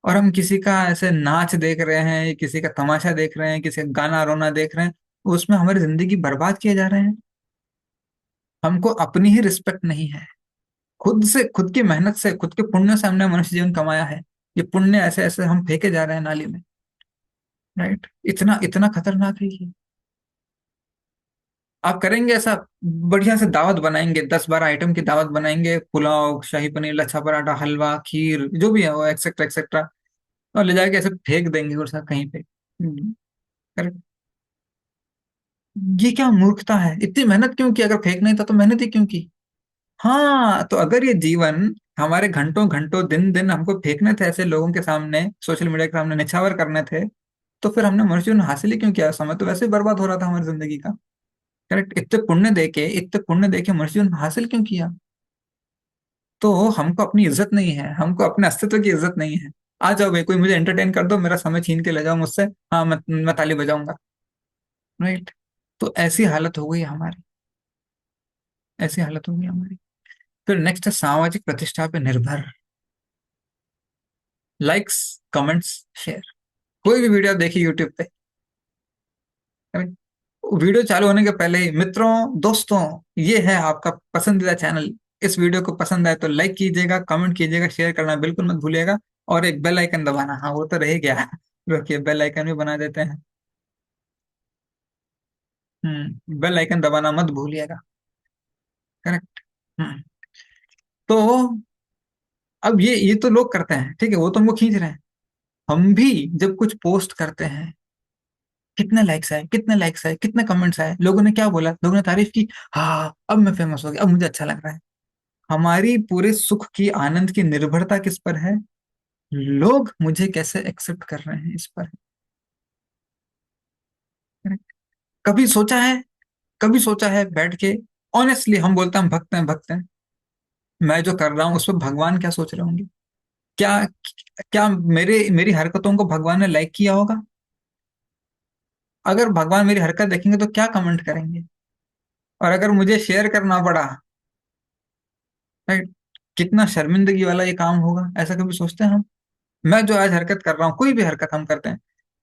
और हम किसी का ऐसे नाच देख रहे हैं, किसी का तमाशा देख रहे हैं, किसी का गाना रोना देख रहे हैं, उसमें हमारी जिंदगी बर्बाद किए जा रहे हैं। हमको अपनी ही रिस्पेक्ट नहीं है। खुद से, खुद की मेहनत से, खुद के पुण्य से हमने मनुष्य जीवन कमाया है। ये पुण्य ऐसे ऐसे हम फेंके जा रहे हैं नाली में। राइट, इतना इतना खतरनाक है ये। आप करेंगे ऐसा? बढ़िया से दावत बनाएंगे, 10-12 आइटम की दावत बनाएंगे, पुलाव, शाही पनीर, लच्छा पराठा, हलवा, खीर, जो भी है वो, एक्सेट्रा एक्सेट्रा, और ले जाके ऐसे फेंक देंगे और सब कहीं पे। करेक्ट। ये क्या मूर्खता है? इतनी मेहनत क्यों की? अगर फेंकना ही था तो मेहनत ही क्यों की? हाँ, तो अगर ये जीवन हमारे घंटों घंटों दिन दिन हमको फेंकने थे ऐसे लोगों के सामने, सोशल मीडिया के सामने निछावर करने थे, तो फिर हमने मनुष्य जीवन हासिल ही क्यों किया? समय तो वैसे ही बर्बाद हो रहा था हमारी जिंदगी का। करेक्ट, इतने पुण्य देके मनुष्य जीवन हासिल क्यों किया? तो हमको अपनी इज्जत नहीं है, हमको अपने अस्तित्व की इज्जत नहीं है। आ जाओ भाई, कोई मुझे एंटरटेन कर दो, मेरा समय छीन के ले जाओ मुझसे, हाँ मैं ताली बजाऊंगा। राइट। तो ऐसी हालत हो गई हमारी, ऐसी हालत हो गई हमारी। फिर नेक्स्ट है सामाजिक प्रतिष्ठा पे निर्भर। Likes, comments, share. कोई भी वीडियो आप देखिए यूट्यूब पे, वीडियो चालू होने के पहले ही, मित्रों, दोस्तों, ये है आपका पसंदीदा चैनल, इस वीडियो को पसंद आए तो लाइक कीजिएगा, कमेंट कीजिएगा, शेयर करना बिल्कुल मत भूलिएगा, और एक बेल आइकन दबाना, हाँ वो तो रह गया। रुकिए, बेल आइकन भी बना देते हैं। बेल आइकन दबाना मत भूलिएगा। करेक्ट। हम्म। तो अब ये तो लोग करते हैं, ठीक है, वो तो हमको खींच रहे हैं। हम भी जब कुछ पोस्ट करते हैं, कितने लाइक्स आए, कितने लाइक्स आए, कितने कमेंट्स आए, लोगों ने क्या बोला, लोगों ने तारीफ की, हाँ अब मैं फेमस हो गया, अब मुझे अच्छा लग रहा है। हमारी पूरे सुख की, आनंद की निर्भरता किस पर है? लोग मुझे कैसे एक्सेप्ट कर रहे हैं, इस पर है। कभी सोचा है, कभी सोचा है बैठ के, ऑनेस्टली हम बोलते हैं हम भक्त हैं, भक्त हैं, मैं जो कर रहा हूँ उस पर भगवान क्या सोच रहे होंगे? क्या क्या मेरे मेरी हरकतों को भगवान ने लाइक किया होगा? अगर भगवान मेरी हरकत देखेंगे तो क्या कमेंट करेंगे? और अगर मुझे शेयर करना पड़ा, राइट, कितना शर्मिंदगी वाला ये काम होगा, ऐसा कभी सोचते हैं हम? मैं जो आज हरकत कर रहा हूँ, कोई भी हरकत हम करते हैं,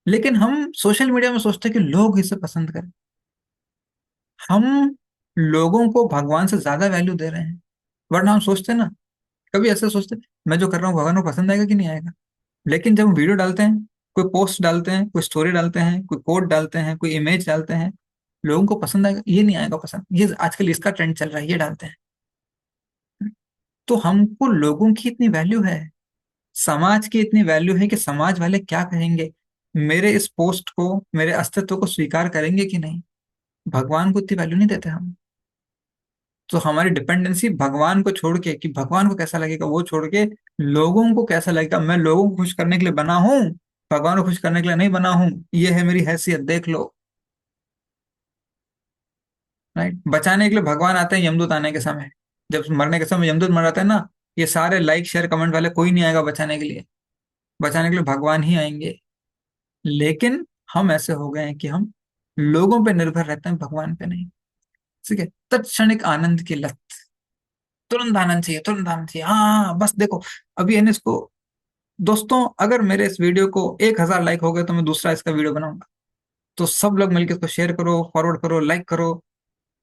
लेकिन हम सोशल मीडिया में सोचते हैं कि लोग इसे पसंद करें। हम लोगों को भगवान से ज्यादा वैल्यू दे रहे हैं। वरना हम सोचते हैं ना, कभी ऐसे सोचते हैं, मैं जो कर रहा हूँ भगवान को पसंद आएगा कि नहीं आएगा? लेकिन जब हम वीडियो डालते हैं, कोई पोस्ट डालते हैं, कोई स्टोरी डालते हैं, कोई कोड डालते हैं, कोई इमेज डालते हैं, लोगों को पसंद आएगा, ये नहीं आएगा पसंद, ये आजकल इसका ट्रेंड चल रहा है, ये डालते हैं। तो हमको लोगों की इतनी वैल्यू है, समाज की इतनी वैल्यू है कि समाज वाले क्या कहेंगे, मेरे इस पोस्ट को, मेरे अस्तित्व को स्वीकार करेंगे कि नहीं। भगवान को इतनी वैल्यू नहीं देते हम। तो हमारी डिपेंडेंसी भगवान को छोड़ के, कि भगवान को कैसा लगेगा वो छोड़ के, लोगों को कैसा लगेगा, मैं लोगों को खुश करने के लिए बना हूं, भगवान को खुश करने के लिए नहीं बना हूं, ये है मेरी हैसियत, देख लो। राइट, बचाने के लिए भगवान आते हैं यमदूत आने के समय, जब मरने के समय यमदूत मर जाते हैं ना, ये सारे लाइक शेयर कमेंट वाले कोई नहीं आएगा बचाने के लिए, बचाने के लिए भगवान ही आएंगे। लेकिन हम ऐसे हो गए हैं कि हम लोगों पे निर्भर रहते हैं, भगवान पे नहीं। ठीक है, तत्क्षणिक आनंद की लत, तुरंत आनंद चाहिए, तुरंत आनंद चाहिए, हाँ हाँ हाँ, बस देखो, अभी है ना इसको, दोस्तों अगर मेरे इस वीडियो को 1,000 लाइक हो गए तो मैं दूसरा इसका वीडियो बनाऊंगा, तो सब लोग मिलकर इसको शेयर करो, फॉरवर्ड करो, लाइक करो।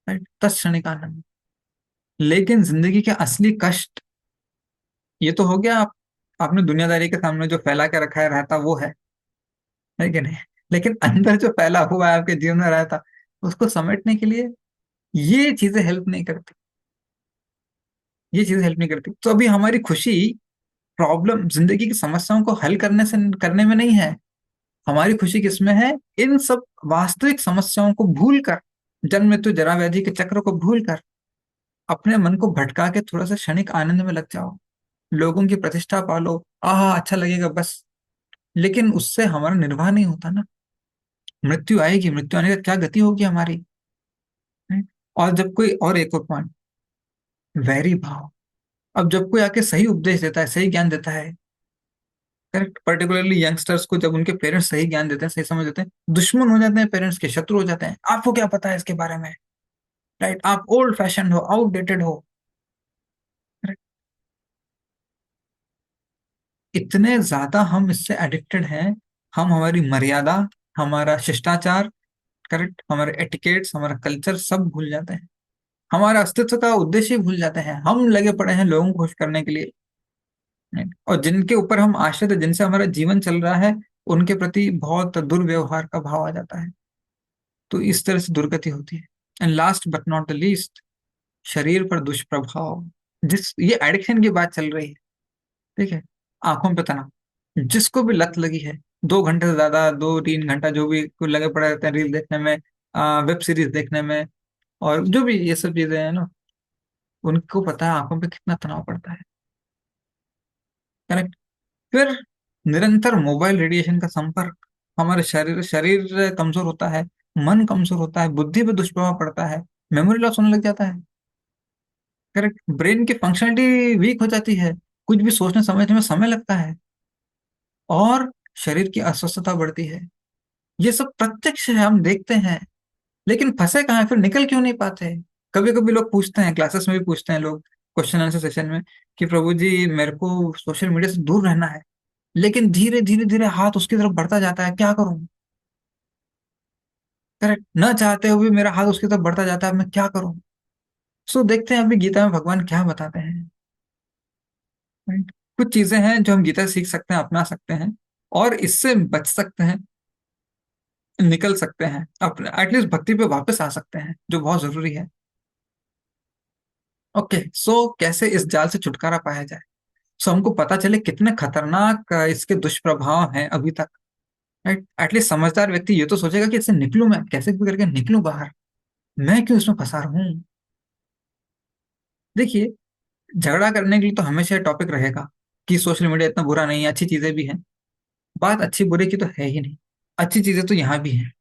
राइट, तत्क्षणिक आनंद। लेकिन जिंदगी के असली कष्ट, ये तो हो गया, आप आपने दुनियादारी के सामने जो फैला के रखा है रहता वो है कि नहीं? लेकिन अंदर जो फैला हुआ है आपके जीवन में रहता, उसको समेटने के लिए ये चीजें हेल्प नहीं करती, ये चीजें हेल्प नहीं करती। तो अभी हमारी खुशी, प्रॉब्लम, जिंदगी की समस्याओं को हल करने में नहीं है। हमारी खुशी किसमें है? इन सब वास्तविक समस्याओं को भूल कर, जन्म मृत्यु जरा व्याधि के चक्र को भूल कर, अपने मन को भटका के थोड़ा सा क्षणिक आनंद में लग जाओ, लोगों की प्रतिष्ठा पालो, आहा अच्छा लगेगा बस। लेकिन उससे हमारा निर्वाह नहीं होता ना। मृत्यु आएगी, मृत्यु आने का क्या गति होगी हमारी? हैं? और जब कोई, और एक और पॉइंट, वैरी भाव। अब जब कोई आके सही उपदेश देता है, सही ज्ञान देता है, करेक्ट, पर्टिकुलरली यंगस्टर्स को, जब उनके पेरेंट्स सही ज्ञान देते हैं, सही समझ देते हैं, दुश्मन हो जाते हैं, पेरेंट्स के शत्रु हो जाते हैं, आपको क्या पता है इसके बारे में? राइट, आप ओल्ड फैशन हो, आउटडेटेड हो। इतने ज्यादा हम इससे एडिक्टेड हैं, हम हमारी मर्यादा, हमारा शिष्टाचार, करेक्ट, हमारे एटिकेट्स, हमारा कल्चर सब भूल जाते हैं। हमारा अस्तित्व का उद्देश्य ही भूल जाते हैं। हम लगे पड़े हैं लोगों को खुश करने के लिए। right? और जिनके ऊपर हम आश्रित है, जिनसे हमारा जीवन चल रहा है, उनके प्रति बहुत दुर्व्यवहार का भाव आ जाता है। तो इस तरह से दुर्गति होती है। And last but not the least, शरीर पर दुष्प्रभाव। जिस ये एडिक्शन की बात चल रही है, ठीक है, आंखों पे तनाव, जिसको भी लत लगी है, 2 घंटे से ज्यादा, 2-3 घंटा जो भी कोई लगे पड़े रहते हैं रील देखने में, वेब सीरीज देखने में, और जो भी ये सब चीजें हैं ना, उनको पता है आंखों पे कितना तनाव पड़ता है। करेक्ट। फिर निरंतर मोबाइल रेडिएशन का संपर्क, हमारे शरीर शरीर कमजोर होता है, मन कमजोर होता है, बुद्धि पे दुष्प्रभाव पड़ता है, मेमोरी लॉस होने लग जाता है। करेक्ट, ब्रेन की फंक्शनलिटी वीक हो जाती है, कुछ भी सोचने समझने में समय लगता है, और शरीर की अस्वस्थता बढ़ती है। ये सब प्रत्यक्ष है, हम देखते हैं। लेकिन फंसे कहाँ हैं? फिर निकल क्यों नहीं पाते? कभी कभी लोग पूछते हैं, क्लासेस में भी पूछते हैं लोग, क्वेश्चन आंसर सेशन में, कि प्रभु जी मेरे को सोशल मीडिया से दूर रहना है, लेकिन धीरे धीरे धीरे हाथ उसकी तरफ बढ़ता जाता है, क्या करूं? करेक्ट, न चाहते हुए मेरा हाथ उसकी तरफ बढ़ता जाता है, मैं क्या करूं? सो देखते हैं अभी गीता में भगवान क्या बताते हैं। राइट? कुछ चीजें हैं जो हम गीता से सीख सकते हैं, अपना सकते हैं, और इससे बच सकते हैं, निकल सकते हैं, अपने एटलीस्ट भक्ति पे वापस आ सकते हैं, जो बहुत जरूरी है। ओके, सो कैसे इस जाल से छुटकारा पाया जाए? सो हमको पता चले कितने खतरनाक इसके दुष्प्रभाव हैं अभी तक। राइट, एटलीस्ट समझदार व्यक्ति ये तो सोचेगा कि इससे निकलूं, मैं कैसे भी करके निकलूं बाहर, मैं क्यों इसमें फंसा रहूं? देखिए, झगड़ा करने के लिए तो हमेशा टॉपिक रहेगा कि सोशल मीडिया इतना बुरा नहीं है, अच्छी चीजें भी हैं। बात अच्छी बुरे की तो है ही नहीं, अच्छी चीजें तो यहाँ भी हैं।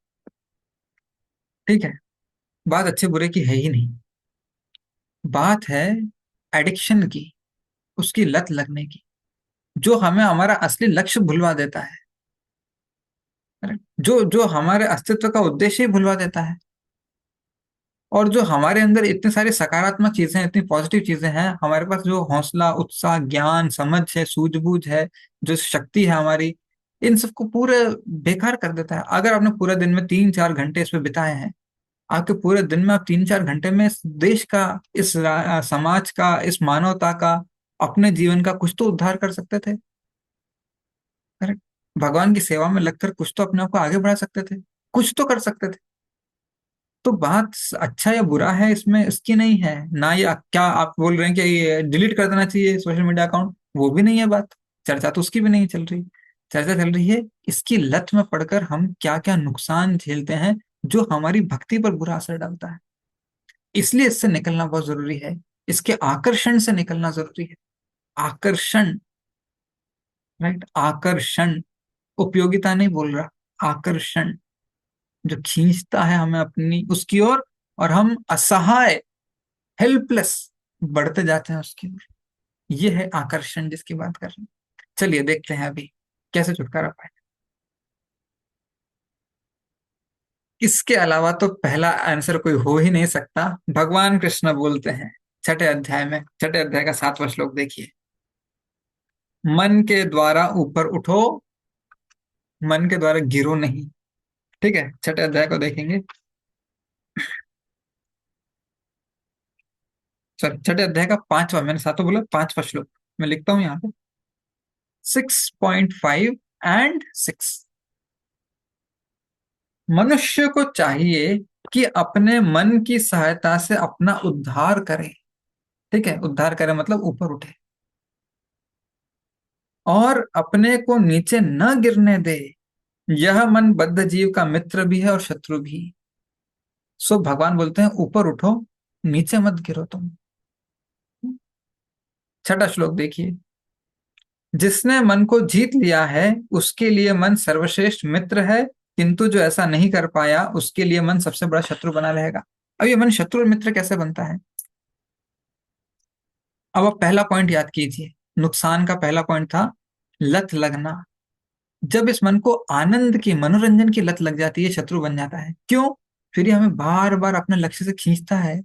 ठीक है, बात अच्छे बुरे की है ही नहीं। बात है एडिक्शन की, उसकी लत लगने की, जो हमें हमारा असली लक्ष्य भुलवा देता है। Correct? जो जो हमारे अस्तित्व का उद्देश्य ही भुलवा देता है, और जो हमारे अंदर इतनी सारी सकारात्मक चीजें हैं, इतनी पॉजिटिव चीजें हैं, हमारे पास जो हौसला, उत्साह, ज्ञान, समझ है, सूझबूझ है, जो शक्ति है हमारी, इन सबको पूरे बेकार कर देता है। अगर आपने पूरे दिन में 3-4 घंटे इस पे बिताए हैं, आपके पूरे दिन में आप 3-4 घंटे में इस देश का, इस समाज का, इस मानवता का, अपने जीवन का कुछ तो उद्धार कर सकते थे। करेक्ट, भगवान की सेवा में लगकर कुछ तो अपने आप को आगे बढ़ा सकते थे, कुछ तो कर सकते थे। तो बात अच्छा या बुरा है इसमें इसकी नहीं है ना, ये क्या आप बोल रहे हैं कि डिलीट कर देना चाहिए सोशल मीडिया अकाउंट, वो भी नहीं है बात। चर्चा तो उसकी भी नहीं चल रही। चर्चा चल रही है इसकी लत में पड़कर हम क्या क्या नुकसान झेलते हैं, जो हमारी भक्ति पर बुरा असर डालता है। इसलिए इससे निकलना बहुत जरूरी है, इसके आकर्षण से निकलना जरूरी है। आकर्षण, राइट, आकर्षण, उपयोगिता नहीं बोल रहा, आकर्षण, जो खींचता है हमें अपनी उसकी ओर, और हम असहाय, हेल्पलेस बढ़ते जाते हैं उसकी ओर। ये है आकर्षण जिसकी बात कर रहे हैं। चलिए देखते हैं अभी कैसे छुटकारा पाए। इसके अलावा तो पहला आंसर कोई हो ही नहीं सकता। भगवान कृष्ण बोलते हैं छठे अध्याय में, छठे अध्याय का 7वां श्लोक देखिए, मन के द्वारा ऊपर उठो, मन के द्वारा गिरो नहीं। ठीक है, छठे अध्याय को देखेंगे, सॉरी, छठे अध्याय का 5वां, मैंने सातों बोला, 5वां श्लोक मैं लिखता हूँ यहाँ पे, 6.5 एंड 6। मनुष्य को चाहिए कि अपने मन की सहायता से अपना उद्धार करे। ठीक है, उद्धार करे मतलब ऊपर उठे, और अपने को नीचे न गिरने दे। यह मन बद्ध जीव का मित्र भी है और शत्रु भी। सो भगवान बोलते हैं ऊपर उठो, नीचे मत गिरो तुम। छठा श्लोक देखिए, जिसने मन को जीत लिया है उसके लिए मन सर्वश्रेष्ठ मित्र है, किंतु जो ऐसा नहीं कर पाया उसके लिए मन सबसे बड़ा शत्रु बना रहेगा। अब ये मन शत्रु और मित्र कैसे बनता है? अब आप पहला पॉइंट याद कीजिए, नुकसान का पहला पॉइंट था लत लगना। जब इस मन को आनंद की, मनोरंजन की लत लग जाती है, शत्रु बन जाता है। क्यों? फिर ये हमें बार बार अपने लक्ष्य से खींचता है।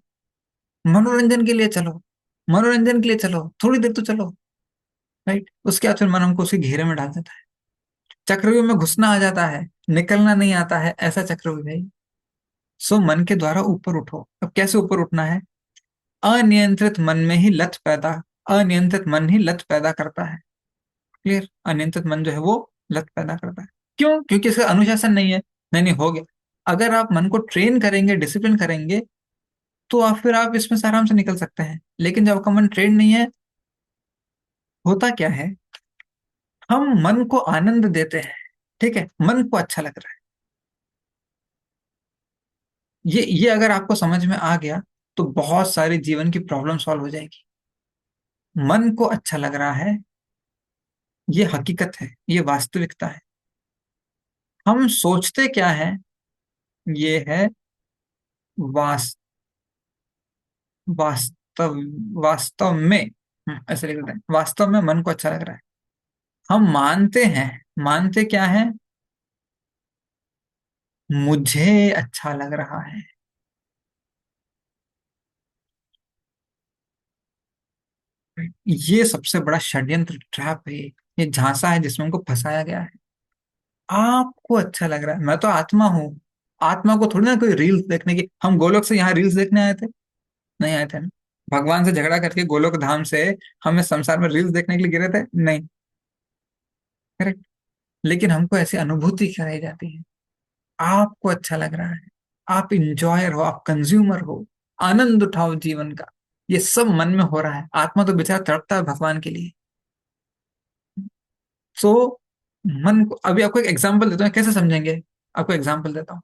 मनोरंजन के लिए चलो, मनोरंजन के लिए चलो, थोड़ी देर तो चलो। राइट। उसके बाद फिर मन हमको उसी घेरे में डाल देता है, चक्रव्यूह में घुसना आ जाता है, निकलना नहीं आता है, ऐसा चक्रव्यूह है। सो मन के द्वारा ऊपर उठो। अब कैसे ऊपर उठना है? अनियंत्रित मन में ही लत पैदा, अनियंत्रित मन ही लत पैदा करता है। क्लियर? अनियंत्रित मन जो है वो लत पैदा करता है। क्यों? क्योंकि इसका अनुशासन नहीं है। नहीं नहीं, हो गया। अगर आप मन को ट्रेन करेंगे, डिसिप्लिन करेंगे, तो आप फिर आप इसमें से आराम से निकल सकते हैं। लेकिन जब आपका मन ट्रेन नहीं है, होता क्या है, हम मन को आनंद देते हैं। ठीक है, मन को अच्छा लग रहा है। ये अगर आपको समझ में आ गया, तो बहुत सारी जीवन की प्रॉब्लम सॉल्व हो जाएगी। मन को अच्छा लग रहा है, ये हकीकत है, ये वास्तविकता है। हम सोचते क्या है, ये है वास, वास्तव, वास्तव में, ऐसे लिख देते हैं, वास्तव में मन को अच्छा लग रहा है। हम मानते हैं, मानते क्या है, मुझे अच्छा लग रहा है। ये सबसे बड़ा षड्यंत्र, ट्रैप है, ये झांसा है जिसमें हमको फंसाया गया है। आपको अच्छा लग रहा है, मैं तो आत्मा हूँ। आत्मा को थोड़ी ना कोई रील्स देखने की, हम गोलोक से यहाँ रील्स देखने आए थे? नहीं आए थे ना। भगवान से झगड़ा करके गोलोक धाम से हमें संसार में रील्स देखने के लिए गिरे थे? नहीं। करेक्ट। लेकिन हमको ऐसी अनुभूति कराई जाती है, आपको अच्छा लग रहा है, आप इंजॉयर हो, आप कंज्यूमर हो, आनंद उठाओ जीवन का। ये सब मन में हो रहा है, आत्मा तो बेचारा तड़पता है भगवान के लिए। सो मन को, अभी आपको एक एग्जांपल देता हूँ, कैसे समझेंगे? आपको एग्जांपल देता हूँ।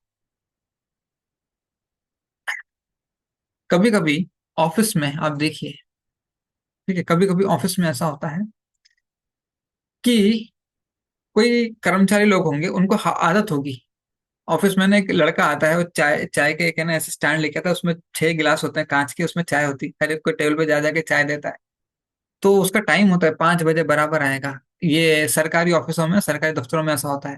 कभी कभी ऑफिस में आप देखिए, ठीक है, कभी कभी ऑफिस में ऐसा होता है कि कोई कर्मचारी लोग होंगे, उनको आदत होगी। ऑफिस में ना एक लड़का आता है, वो चाय चाय के एक है ना ऐसे स्टैंड लेके आता है, उसमें 6 गिलास होते हैं कांच के, उसमें चाय होती है, हर एक को टेबल पे जा जाके चाय देता है। तो उसका टाइम होता है 5 बजे बराबर आएगा। ये सरकारी ऑफिसों में, सरकारी दफ्तरों में ऐसा होता है।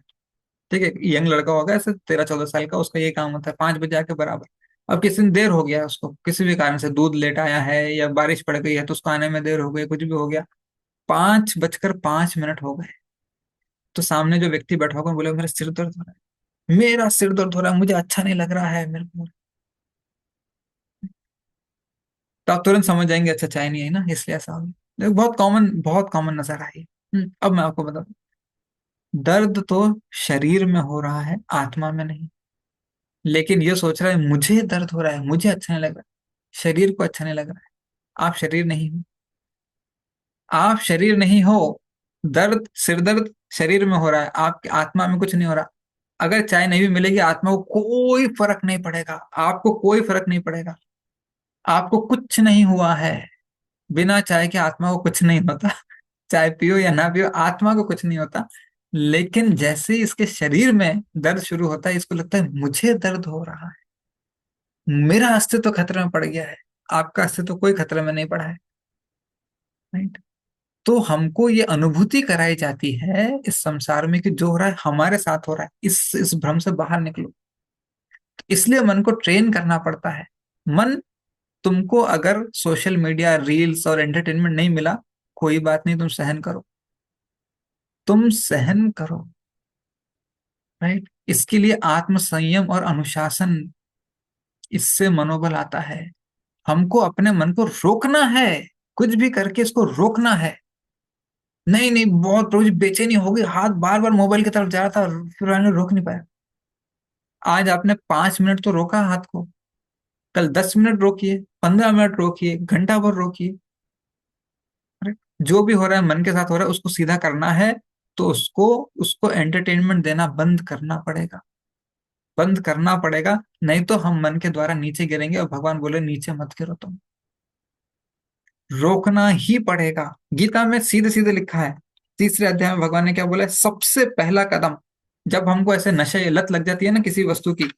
ठीक है, यंग लड़का होगा ऐसे 13-14 साल का, उसका ये काम होता है 5 बजे आके बराबर। अब किसी दिन देर हो गया है उसको, किसी भी कारण से दूध लेट आया है या बारिश पड़ गई है तो उसको आने में देर हो गई, कुछ भी हो गया, 5:05 हो गए। तो सामने जो व्यक्ति बैठा होगा बोले, मेरा सिर दर्द हो रहा है, मेरा सिर दर्द हो रहा है, मुझे अच्छा नहीं लग रहा है मेरे को। तो आप तुरंत समझ जाएंगे, अच्छा चाय नहीं है ना, इसलिए ऐसा हो गया। देखो, बहुत कॉमन नजर आई। अब मैं आपको बताऊं, दर्द तो शरीर में हो रहा है, आत्मा में नहीं। लेकिन ये सोच रहा है मुझे दर्द हो रहा है, मुझे अच्छा नहीं लग रहा है, शरीर को अच्छा नहीं लग रहा है। आप शरीर नहीं हो, आप शरीर नहीं हो। दर्द, सिर दर्द शरीर में हो रहा है, आपकी आत्मा में कुछ नहीं हो रहा। अगर चाय नहीं भी मिलेगी, आत्मा को कोई फर्क नहीं पड़ेगा, आपको कोई फर्क नहीं पड़ेगा। आपको कुछ नहीं हुआ है, बिना चाय के आत्मा को कुछ नहीं होता। चाय पियो या ना पियो, आत्मा को कुछ नहीं होता। लेकिन जैसे ही इसके शरीर में दर्द शुरू होता है, इसको लगता है मुझे दर्द हो रहा है, मेरा अस्तित्व खतरे में पड़ गया है। आपका अस्तित्व कोई खतरे में नहीं पड़ा है। राइट। तो हमको ये अनुभूति कराई जाती है इस संसार में कि जो हो रहा है हमारे साथ हो रहा है, इस भ्रम से बाहर निकलो। इसलिए मन को ट्रेन करना पड़ता है। मन, तुमको अगर सोशल मीडिया, रील्स और एंटरटेनमेंट नहीं मिला, कोई बात नहीं, तुम सहन करो, तुम सहन करो। राइट। इसके लिए आत्म संयम और अनुशासन, इससे मनोबल आता है। हमको अपने मन को रोकना है, कुछ भी करके इसको रोकना है। नहीं नहीं, बहुत रोज बेचैनी हो गई, हाथ बार बार मोबाइल की तरफ जा रहा था, फिर मैंने रोक नहीं पाया। आज आपने 5 मिनट तो रोका हाथ को, कल 10 मिनट रोकिए, 15 मिनट रोकिए, घंटा भर रोकिए। अरे, जो भी हो रहा है मन के साथ हो रहा है, उसको सीधा करना है। तो उसको उसको एंटरटेनमेंट देना बंद करना पड़ेगा, बंद करना पड़ेगा। नहीं तो हम मन के द्वारा नीचे गिरेंगे, और भगवान बोले नीचे मत गिरो तुम। रोकना ही पड़ेगा। गीता में सीधे सीधे लिखा है, तीसरे अध्याय में भगवान ने क्या बोला है, सबसे पहला कदम, जब हमको ऐसे नशे या लत लग जाती है ना किसी वस्तु की,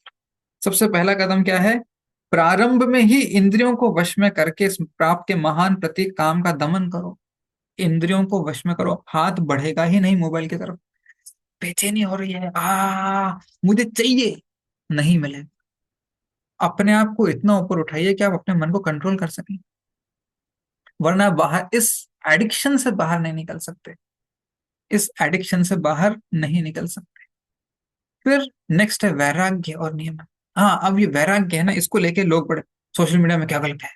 सबसे पहला कदम क्या है? प्रारंभ में ही इंद्रियों को वश में करके इस प्राप्त के महान प्रतीक काम का दमन करो। इंद्रियों को वश में करो, हाथ बढ़ेगा ही नहीं मोबाइल की तरफ। बेचैनी हो रही है, मुझे चाहिए, नहीं मिलेगा। अपने आप को इतना ऊपर उठाइए कि आप अपने मन को कंट्रोल कर सकें। वरना बाहर इस एडिक्शन से बाहर नहीं निकल सकते, इस एडिक्शन से बाहर नहीं निकल सकते। फिर नेक्स्ट है वैराग्य और नियमन। हाँ, अब ये वैराग्य है ना, इसको लेके लोग बड़े सोशल मीडिया में क्या गलत है,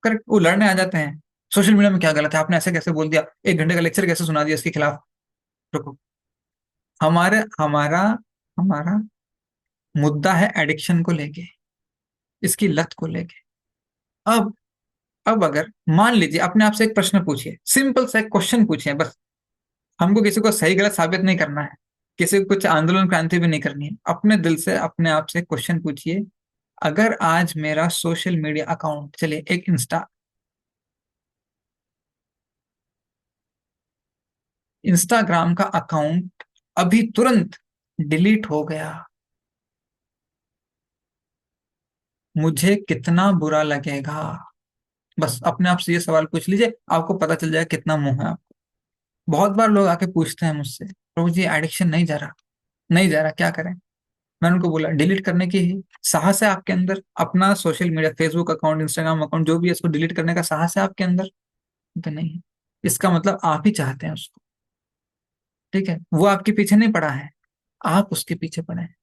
करेक्ट, वो लड़ने आ जाते हैं। सोशल मीडिया में क्या गलत है, आपने ऐसे कैसे बोल दिया, 1 घंटे का लेक्चर कैसे सुना दिया इसके खिलाफ। रुको, हमारे हमारा हमारा मुद्दा है एडिक्शन को लेके, इसकी लत को लेके। अब अब अगर मान लीजिए, अपने आप से एक प्रश्न पूछिए, सिंपल सा एक क्वेश्चन पूछिए बस। हमको किसी को सही गलत साबित नहीं करना है, किसी को कुछ आंदोलन क्रांति भी नहीं करनी है। अपने दिल से अपने आप से क्वेश्चन पूछिए, अगर आज मेरा सोशल मीडिया अकाउंट, चलिए एक इंस्टाग्राम का अकाउंट अभी तुरंत डिलीट हो गया, मुझे कितना बुरा लगेगा। बस अपने आप से ये सवाल पूछ लीजिए, आपको पता चल जाएगा कितना मुंह है आपको। बहुत बार लोग आके पूछते हैं मुझसे, प्रभु जी एडिक्शन नहीं जा रहा, नहीं जा रहा, क्या करें। मैंने उनको बोला, डिलीट करने की ही साहस है आपके अंदर? अपना social media, Facebook account, Instagram account, जो भी है, इसको डिलीट करने का साहस है आपके अंदर? तो नहीं है। इसका मतलब आप ही चाहते हैं उसको। ठीक है, वो आपके पीछे नहीं पड़ा है, आप उसके पीछे पड़े हैं।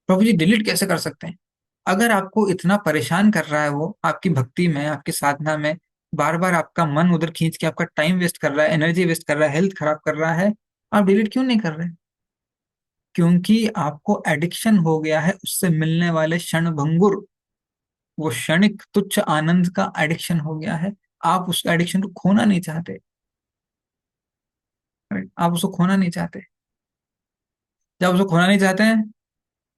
प्रभु जी डिलीट कैसे कर सकते हैं? अगर आपको इतना परेशान कर रहा है वो, आपकी भक्ति में, आपकी साधना में, बार बार आपका मन उधर खींच के आपका टाइम वेस्ट कर रहा है, एनर्जी वेस्ट कर रहा है, हेल्थ खराब कर रहा है, आप डिलीट क्यों नहीं कर रहे? क्योंकि आपको एडिक्शन हो गया है उससे मिलने वाले क्षण भंगुर, वो क्षणिक तुच्छ आनंद का एडिक्शन हो गया है। आप उस एडिक्शन को खोना नहीं चाहते। right? आप उसको खोना नहीं चाहते। जब उसको खोना नहीं चाहते हैं,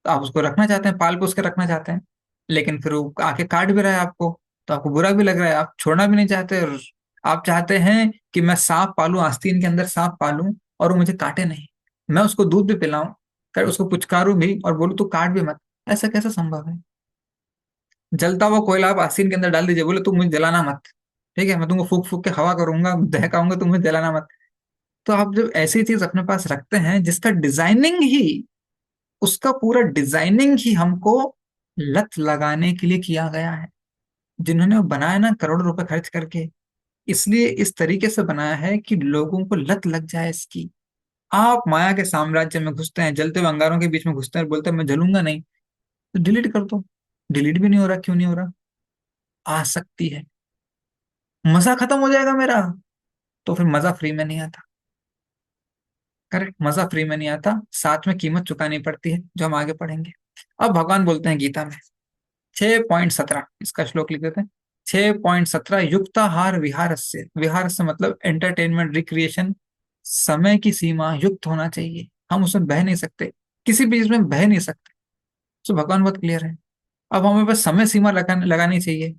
तो आप उसको रखना चाहते हैं, पाल पोस के रखना चाहते हैं। लेकिन फिर वो आके काट भी रहा है आपको, तो आपको बुरा भी लग रहा है, आप छोड़ना भी नहीं चाहते। और आप चाहते हैं कि मैं सांप पालूं, आस्तीन के अंदर सांप पालूं, और वो मुझे काटे नहीं, मैं उसको दूध भी पिलाऊं, कर उसको पुचकारूं भी और बोलूं तू काट भी मत। ऐसा कैसे संभव है? जलता हुआ कोयला आप आस्तीन के अंदर डाल दीजिए, बोले तुम मुझे जलाना मत, ठीक है, मैं तुमको फूक फूक के हवा करूंगा, दहकाऊंगा, तुम मुझे जलाना मत। तो आप जब ऐसी चीज अपने पास रखते हैं जिसका डिजाइनिंग ही, उसका पूरा डिजाइनिंग ही हमको लत लगाने के लिए किया गया है, जिन्होंने वो बनाया ना करोड़ों रुपए खर्च करके, इसलिए इस तरीके से बनाया है कि लोगों को लत लग जाए इसकी। आप माया के साम्राज्य में घुसते हैं, जलते हुए अंगारों के बीच में घुसते हैं और बोलते हैं मैं जलूंगा नहीं, तो डिलीट कर दो। डिलीट भी नहीं हो रहा, क्यों नहीं हो रहा? आसक्ति है, मजा खत्म हो जाएगा मेरा, तो फिर मजा फ्री में नहीं आता। करेक्ट, मजा फ्री में नहीं आता, साथ में कीमत चुकानी पड़ती है, जो हम आगे पढ़ेंगे। अब भगवान बोलते हैं गीता में 6.17, इसका श्लोक लिख देते हैं। 6.17, युक्ताहार विहारस्य, विहार से मतलब एंटरटेनमेंट, रिक्रिएशन, समय की सीमा युक्त होना चाहिए, हम उसमें बह नहीं सकते, किसी भी चीज में बह नहीं सकते। तो भगवान बहुत क्लियर है। अब हमें बस समय सीमा लगानी चाहिए।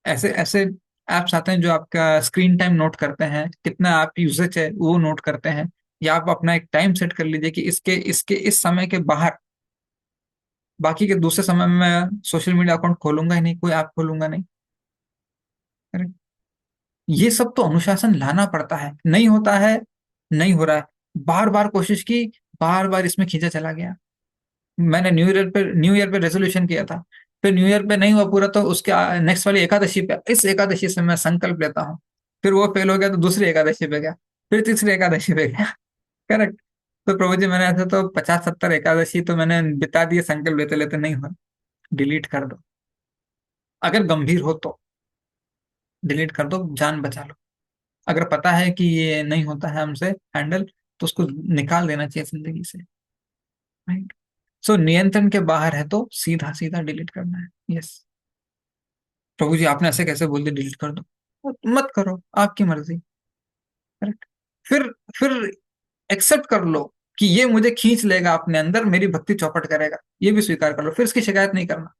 ऐसे ऐसे एप्स आते हैं जो आपका स्क्रीन टाइम नोट करते हैं, कितना आप यूजेज है वो नोट करते हैं। या आप अपना एक टाइम सेट कर लीजिए कि इसके इसके इस समय के बाहर, बाकी के दूसरे समय में मैं सोशल मीडिया अकाउंट खोलूंगा ही नहीं, कोई ऐप खोलूंगा नहीं। Correct? ये सब तो अनुशासन लाना पड़ता है, नहीं होता है, नहीं हो रहा है। बार बार कोशिश की, बार बार इसमें खींचा चला गया। मैंने न्यू ईयर पे रेजोल्यूशन किया था, फिर न्यू ईयर पे नहीं हुआ पूरा, तो उसके नेक्स्ट वाली एकादशी पे, इस एकादशी से मैं संकल्प लेता हूँ। फिर वो फेल हो गया तो दूसरी एकादशी पे गया, फिर तीसरी एकादशी पे गया। करेक्ट। तो प्रभु जी मैंने ऐसे तो 50-70 एकादशी तो मैंने बिता दिए संकल्प लेते लेते, नहीं हुआ, डिलीट कर दो। अगर गंभीर हो तो डिलीट कर दो, जान बचा लो। अगर पता है कि ये नहीं होता है हमसे हैंडल, तो उसको निकाल देना चाहिए जिंदगी से। राइट। सो नियंत्रण के बाहर है तो सीधा सीधा डिलीट करना है। यस। प्रभु जी आपने ऐसे कैसे बोल दिया डिलीट कर दो? मत करो, आपकी मर्जी। करेक्ट। फिर फिर एक्सेप्ट कर लो कि ये मुझे खींच लेगा अपने अंदर, मेरी भक्ति चौपट करेगा, ये भी स्वीकार कर लो, फिर इसकी शिकायत नहीं करना।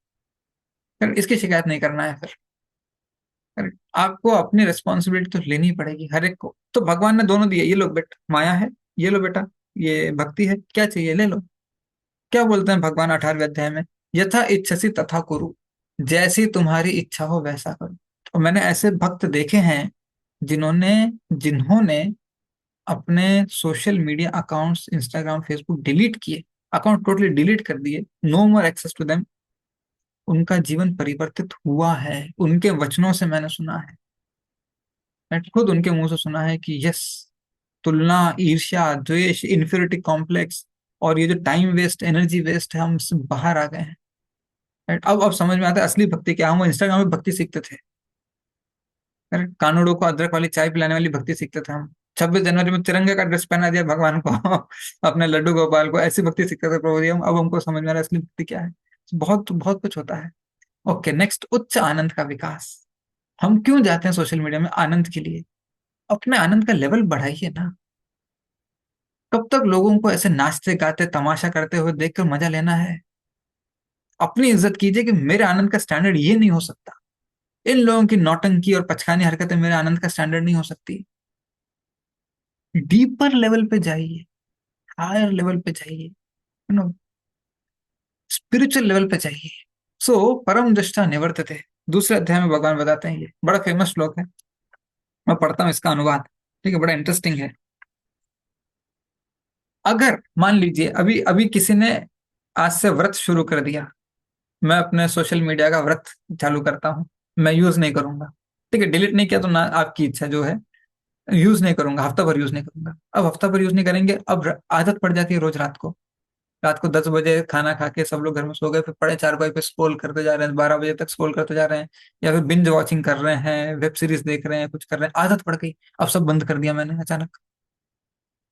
फिर इसकी शिकायत नहीं करना है फिर। करेक्ट। आपको अपनी रिस्पॉन्सिबिलिटी तो लेनी पड़ेगी हर एक को। तो भगवान ने दोनों दिए, ये लो बेटा माया है, ये लो बेटा ये भक्ति है, क्या चाहिए ले लो। क्या बोलते हैं भगवान 18वें अध्याय में, यथा इच्छसि तथा कुरु, जैसी तुम्हारी इच्छा हो वैसा करो। तो मैंने ऐसे भक्त देखे हैं जिन्होंने जिन्होंने अपने social media accounts, Instagram, Facebook delete किए, अकाउंट टोटली डिलीट कर दिए, no more access to them. उनका जीवन परिवर्तित हुआ है, उनके वचनों से मैंने सुना है। मैंने खुद उनके मुंह से सुना है कि यस, तुलना, ईर्ष्या, द्वेष, इन्फीरियरिटी कॉम्प्लेक्स और ये जो टाइम वेस्ट, एनर्जी वेस्ट है, हम इससे बाहर आ गए हैं। Right? अब समझ में आता है असली भक्ति क्या। हम इंस्टाग्राम में भक्ति सीखते थे, करेक्ट, कानूड़ों को अदरक वाली चाय पिलाने वाली भक्ति सीखते थे हम। 26 जनवरी में तिरंगे का ड्रेस पहना दिया भगवान को अपने लड्डू गोपाल को, ऐसी भक्ति सीखते थे प्रभु जी हम। अब हमको समझ में आ रहा है असली भक्ति क्या है। बहुत बहुत कुछ होता है। ओके, नेक्स्ट, उच्च आनंद का विकास। हम क्यों जाते हैं सोशल मीडिया में? आनंद के लिए। अपने आनंद का लेवल बढ़ाइए ना। कब तक लोगों को ऐसे नाचते गाते तमाशा करते हुए देखकर मजा लेना है? अपनी इज्जत कीजिए कि मेरे आनंद का स्टैंडर्ड ये नहीं हो सकता। इन लोगों की नौटंकी और पचकानी हरकतें मेरे आनंद का स्टैंडर्ड नहीं हो सकती। डीपर लेवल पे जाइए, हायर लेवल पे जाइए, नो, स्पिरिचुअल लेवल पे जाइए। सो परम दृष्टा निवर्तते, दूसरे अध्याय में भगवान बताते हैं, ये बड़ा फेमस श्लोक है, मैं पढ़ता हूँ इसका अनुवाद। ठीक है, बड़ा इंटरेस्टिंग है। अगर मान लीजिए अभी अभी किसी ने आज से व्रत शुरू कर दिया, मैं अपने सोशल मीडिया का व्रत चालू करता हूँ, मैं यूज नहीं करूंगा। ठीक है, डिलीट नहीं किया तो ना, आपकी इच्छा जो है, यूज नहीं करूंगा, हफ्ता भर यूज नहीं करूंगा। अब हफ्ता भर यूज नहीं करेंगे, अब आदत पड़ जाती है रोज रात को 10 बजे खाना खा के सब लोग घर में सो गए, फिर 4:30 पे स्क्रॉल करते जा रहे हैं, 12 बजे तक स्क्रॉल करते जा रहे हैं, या फिर बिंज वॉचिंग कर रहे हैं, वेब सीरीज देख रहे हैं, कुछ कर रहे हैं, आदत पड़ गई। अब सब बंद कर दिया मैंने अचानक।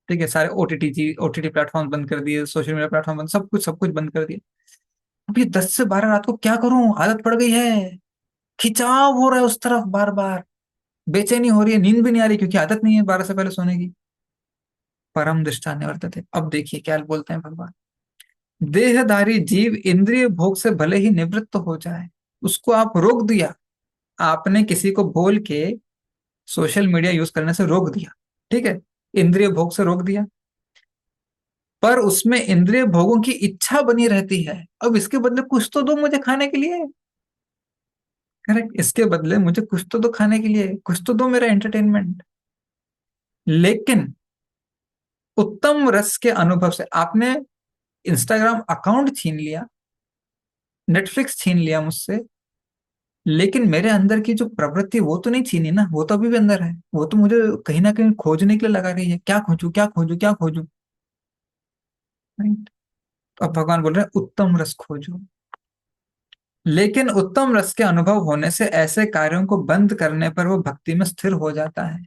ठीक है, सारे ओटीटी प्लेटफॉर्म बंद कर दिए, सोशल मीडिया प्लेटफॉर्म बंद, सब कुछ बंद कर दिया। अब ये 10 से 12 रात को क्या करूं? आदत पड़ गई है, खिंचाव हो रहा है उस तरफ बार बार, बेचैनी हो रही है, नींद भी नहीं आ रही क्योंकि आदत नहीं है 12 से पहले सोने की। परम दृष्टा निवर्तते। अब देखिए क्या बोलते हैं भगवान। देहधारी जीव इंद्रिय भोग से भले ही निवृत्त हो जाए, उसको आप रोक दिया। आपने किसी को बोल के सोशल मीडिया यूज करने से रोक दिया, ठीक है, इंद्रिय भोग से रोक दिया, पर उसमें इंद्रिय भोगों की इच्छा बनी रहती है। अब इसके बदले कुछ तो दो मुझे खाने के लिए। करेक्ट, इसके बदले मुझे कुछ तो दो खाने के लिए, कुछ तो दो मेरा एंटरटेनमेंट। लेकिन उत्तम रस के अनुभव से आपने इंस्टाग्राम अकाउंट छीन लिया, नेटफ्लिक्स छीन लिया मुझसे, लेकिन मेरे अंदर की जो प्रवृत्ति वो तो नहीं छीनी ना, वो तो अभी भी अंदर है। वो तो मुझे कहीं ना कहीं खोजने के लिए लगा रही है, क्या खोजूं क्या खोजूं क्या खोजूं। राइट। तो अब भगवान बोल रहे हैं उत्तम रस खोजो। लेकिन उत्तम रस के अनुभव होने से ऐसे कार्यों को बंद करने पर वो भक्ति में स्थिर हो जाता है।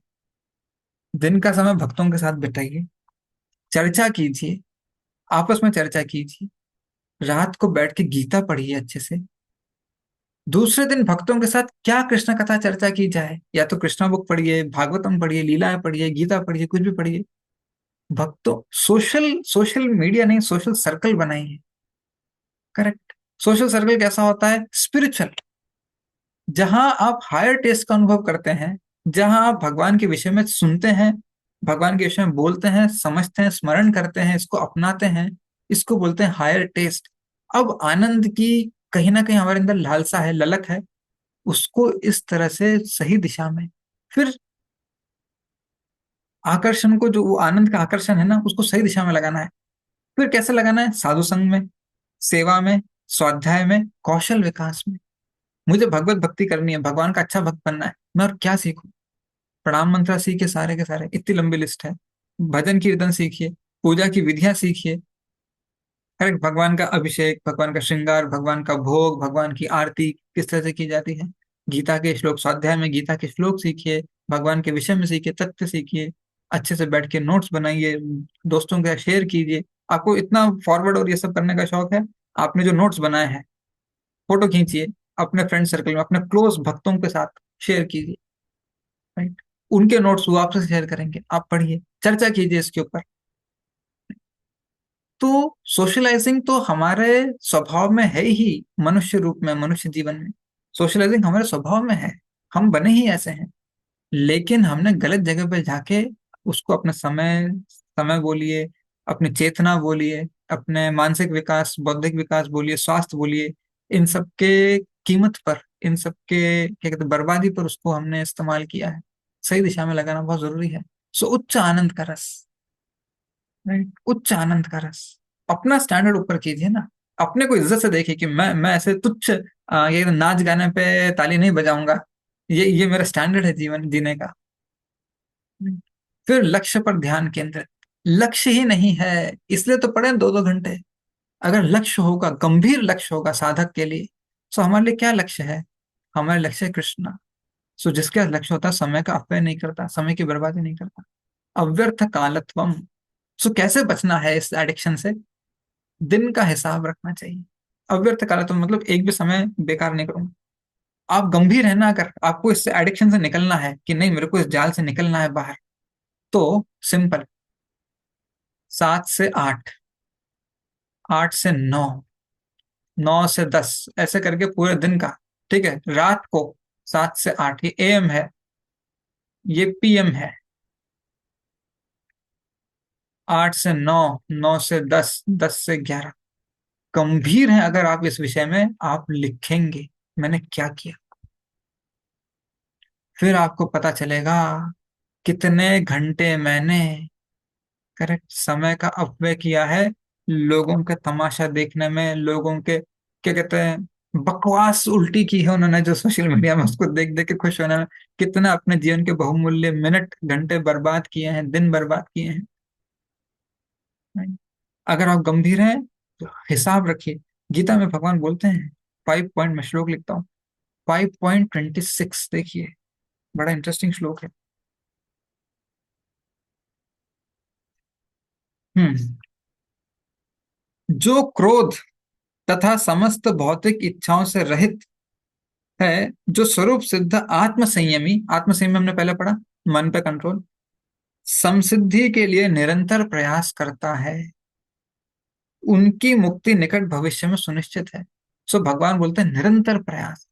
दिन का समय भक्तों के साथ बिताइए, चर्चा कीजिए, आपस में चर्चा कीजिए, रात को बैठ के गीता पढ़िए अच्छे से। दूसरे दिन भक्तों के साथ क्या कृष्ण कथा चर्चा की जाए, या तो कृष्णा बुक पढ़िए, भागवतम पढ़िए, लीलाएं पढ़िए, गीता पढ़िए, कुछ भी पढ़िए। भक्तों, सोशल सोशल मीडिया नहीं, सोशल सर्कल बनाइए। करेक्ट। सोशल सर्कल कैसा होता है? स्पिरिचुअल, जहां आप हायर टेस्ट का अनुभव करते हैं, जहां आप भगवान के विषय में सुनते हैं, भगवान के विषय में बोलते हैं, समझते हैं, स्मरण करते हैं, इसको अपनाते हैं, इसको बोलते हैं हायर टेस्ट। अब आनंद की कहीं ना कहीं हमारे अंदर लालसा है, ललक है, उसको इस तरह से सही दिशा में, फिर आकर्षण को, जो वो आनंद का आकर्षण है ना, उसको सही दिशा में लगाना है। फिर कैसे लगाना है? साधु संग में, सेवा में, स्वाध्याय में, कौशल विकास में। मुझे भगवत भक्ति करनी है, भगवान का अच्छा भक्त बनना है, मैं और क्या सीखूं? प्रणाम मंत्र सीखिए, सारे के सारे, इतनी लंबी लिस्ट है। भजन कीर्तन सीखिए, पूजा की विधियां सीखिए। करेक्ट, भगवान का अभिषेक, भगवान का श्रृंगार, भगवान का भोग, भगवान की आरती किस तरह से की जाती है। गीता के श्लोक, स्वाध्याय में गीता के श्लोक सीखिए, भगवान के विषय में सीखिए, तथ्य सीखिए, अच्छे से बैठ के नोट्स बनाइए, दोस्तों के साथ शेयर कीजिए। आपको इतना फॉरवर्ड और ये सब करने का शौक है, आपने जो नोट्स बनाए हैं फोटो खींचिए, अपने फ्रेंड सर्कल में, अपने क्लोज भक्तों के साथ शेयर कीजिए। राइट, उनके नोट्स वो आपसे शेयर करेंगे, आप पढ़िए, चर्चा कीजिए इसके ऊपर। तो सोशलाइजिंग तो हमारे स्वभाव में है ही, मनुष्य रूप में, मनुष्य जीवन में सोशलाइजिंग हमारे स्वभाव में है, हम बने ही ऐसे हैं। लेकिन हमने गलत जगह पे जाके उसको अपने समय, समय बोलिए, अपनी चेतना बोलिए, अपने मानसिक विकास, बौद्धिक विकास बोलिए, स्वास्थ्य बोलिए, इन सब के कीमत पर, इन सब के क्या कहते हैं, बर्बादी पर उसको हमने इस्तेमाल किया है। सही दिशा में लगाना बहुत जरूरी है। सो उच्च आनंद का रस, राइट, उच्च आनंद का रस। अपना स्टैंडर्ड ऊपर कीजिए ना, अपने को इज्जत से देखिए कि मैं ऐसे तुच्छ ये नाच गाने पे ताली नहीं बजाऊंगा, ये मेरा स्टैंडर्ड है जीवन जीने का। फिर लक्ष्य पर ध्यान केंद्रित। लक्ष्य ही नहीं है, इसलिए तो पढ़े 2-2 घंटे। अगर लक्ष्य होगा, गंभीर लक्ष्य होगा साधक के लिए, तो हमारे लिए क्या लक्ष्य है? हमारे लक्ष्य है कृष्ण। सो जिसका लक्ष्य होता है, समय का अपव्यय नहीं करता, समय की बर्बादी नहीं करता। अव्यर्थ कालत्वम। सो कैसे बचना है इस एडिक्शन से? दिन का हिसाब रखना चाहिए। अव्यर्थ कालत्वम मतलब एक भी समय बेकार नहीं करूंगा। आप गंभीर है ना, अगर आपको इस एडिक्शन से निकलना है कि नहीं, मेरे को इस जाल से निकलना है बाहर, तो सिंपल, 7 से 8, 8 से 9, 9 से 10, ऐसे करके पूरे दिन का। ठीक है, रात को 7 से 8, ये एएम है, ये पीएम है। 8 से 9, 9 से 10, 10 से 11। गंभीर है अगर आप इस विषय में, आप लिखेंगे मैंने क्या किया, फिर आपको पता चलेगा कितने घंटे मैंने करेक्ट समय का अपव्यय किया है, लोगों के तमाशा देखने में, लोगों के क्या कहते हैं बकवास उल्टी की है उन्होंने जो सोशल मीडिया में, उसको देख देख के खुश होने में कितना अपने जीवन के बहुमूल्य मिनट घंटे बर्बाद किए हैं, दिन बर्बाद किए हैं। अगर आप गंभीर हैं तो हिसाब रखिए। गीता में भगवान बोलते हैं, 5 पॉइंट में श्लोक लिखता हूँ, 5.26 देखिए, बड़ा इंटरेस्टिंग श्लोक है। हम्म। जो क्रोध तथा समस्त भौतिक इच्छाओं से रहित है, जो स्वरूप सिद्ध आत्म संयमी, आत्म संयमी हमने पहले पढ़ा, मन पे कंट्रोल, समसिद्धि के लिए निरंतर प्रयास करता है, उनकी मुक्ति निकट भविष्य में सुनिश्चित है। सो भगवान बोलते हैं निरंतर प्रयास,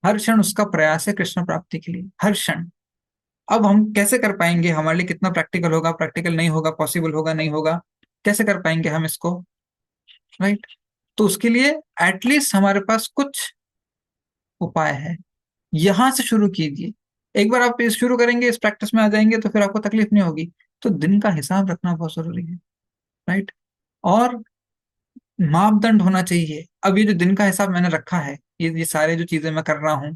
हर क्षण उसका प्रयास है कृष्ण प्राप्ति के लिए, हर क्षण। अब हम कैसे कर पाएंगे, हमारे लिए कितना प्रैक्टिकल होगा, प्रैक्टिकल नहीं होगा, पॉसिबल होगा नहीं होगा, कैसे कर पाएंगे हम इसको? राइट। तो उसके लिए एटलीस्ट हमारे पास कुछ उपाय है, यहां से शुरू कीजिए। एक बार आप इस शुरू करेंगे, इस प्रैक्टिस में आ जाएंगे, तो फिर आपको तकलीफ नहीं होगी। तो दिन का हिसाब रखना बहुत जरूरी है। राइट। और मापदंड होना चाहिए। अब ये जो दिन का हिसाब मैंने रखा है, ये सारे जो चीजें मैं कर रहा हूँ,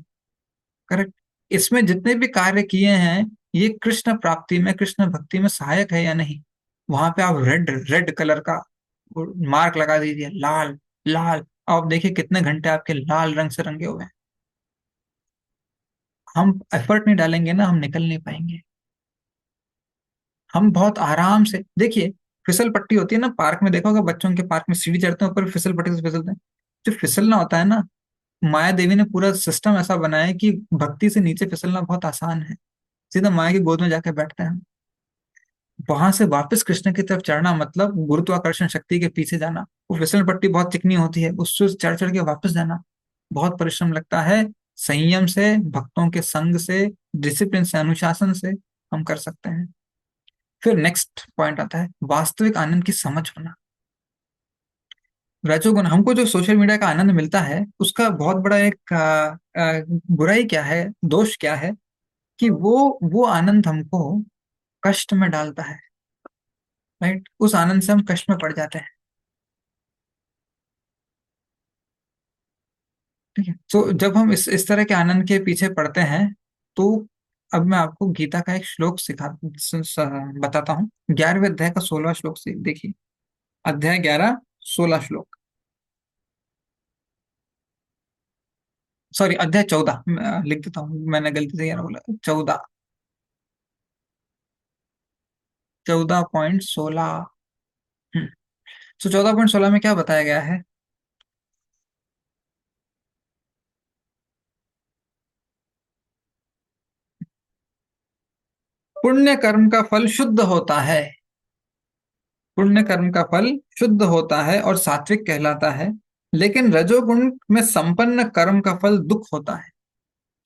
करेक्ट, इसमें जितने भी कार्य किए हैं, ये कृष्ण प्राप्ति में, कृष्ण भक्ति में सहायक है या नहीं? वहां पे आप रेड रेड कलर का मार्क लगा दीजिए, लाल, लाल। आप देखिए कितने घंटे आपके लाल रंग से रंगे हुए हैं। हम एफर्ट नहीं डालेंगे ना, हम निकल नहीं पाएंगे। हम बहुत आराम से देखिए, फिसल पट्टी होती है ना पार्क में, देखा होगा बच्चों के पार्क में सीढ़ी चढ़ते हैं, ऊपर फिसल पट्टी से फिसलते हैं। जो फिसलना होता है ना, माया देवी ने पूरा सिस्टम ऐसा बनाया है कि भक्ति से नीचे फिसलना बहुत आसान है। सीधा माया की गोद में जाके बैठते हैं। वहां से वापस कृष्ण की तरफ चढ़ना मतलब गुरुत्वाकर्षण शक्ति के पीछे जाना। वो फिसल पट्टी बहुत चिकनी होती है, उससे चढ़ चढ़ के वापस जाना बहुत परिश्रम लगता है। संयम से, भक्तों के संग से, डिसिप्लिन से, अनुशासन से हम कर सकते हैं। फिर नेक्स्ट पॉइंट आता है वास्तविक आनंद की समझ होना। रजोगुण, हमको जो सोशल मीडिया का आनंद मिलता है, उसका बहुत बड़ा एक बुराई क्या है, दोष क्या है, कि वो आनंद हमको कष्ट में डालता है। राइट, उस आनंद से हम कष्ट में पड़ जाते हैं। ठीक है, तो जब हम इस तरह के आनंद के पीछे पड़ते हैं, तो अब मैं आपको गीता का एक श्लोक बताता हूँ। 11वें अध्याय का 16वां श्लोक से देखिए। अध्याय 11, 16 श्लोक। सॉरी, अध्याय 14, लिख देता हूँ, मैंने गलती से 11 बोला, 14, 14.16। तो 14.16 में क्या बताया गया है? पुण्य कर्म का फल शुद्ध होता है, पुण्य कर्म का फल शुद्ध होता है और सात्विक कहलाता है, लेकिन रजोगुण में संपन्न कर्म का फल दुख होता है।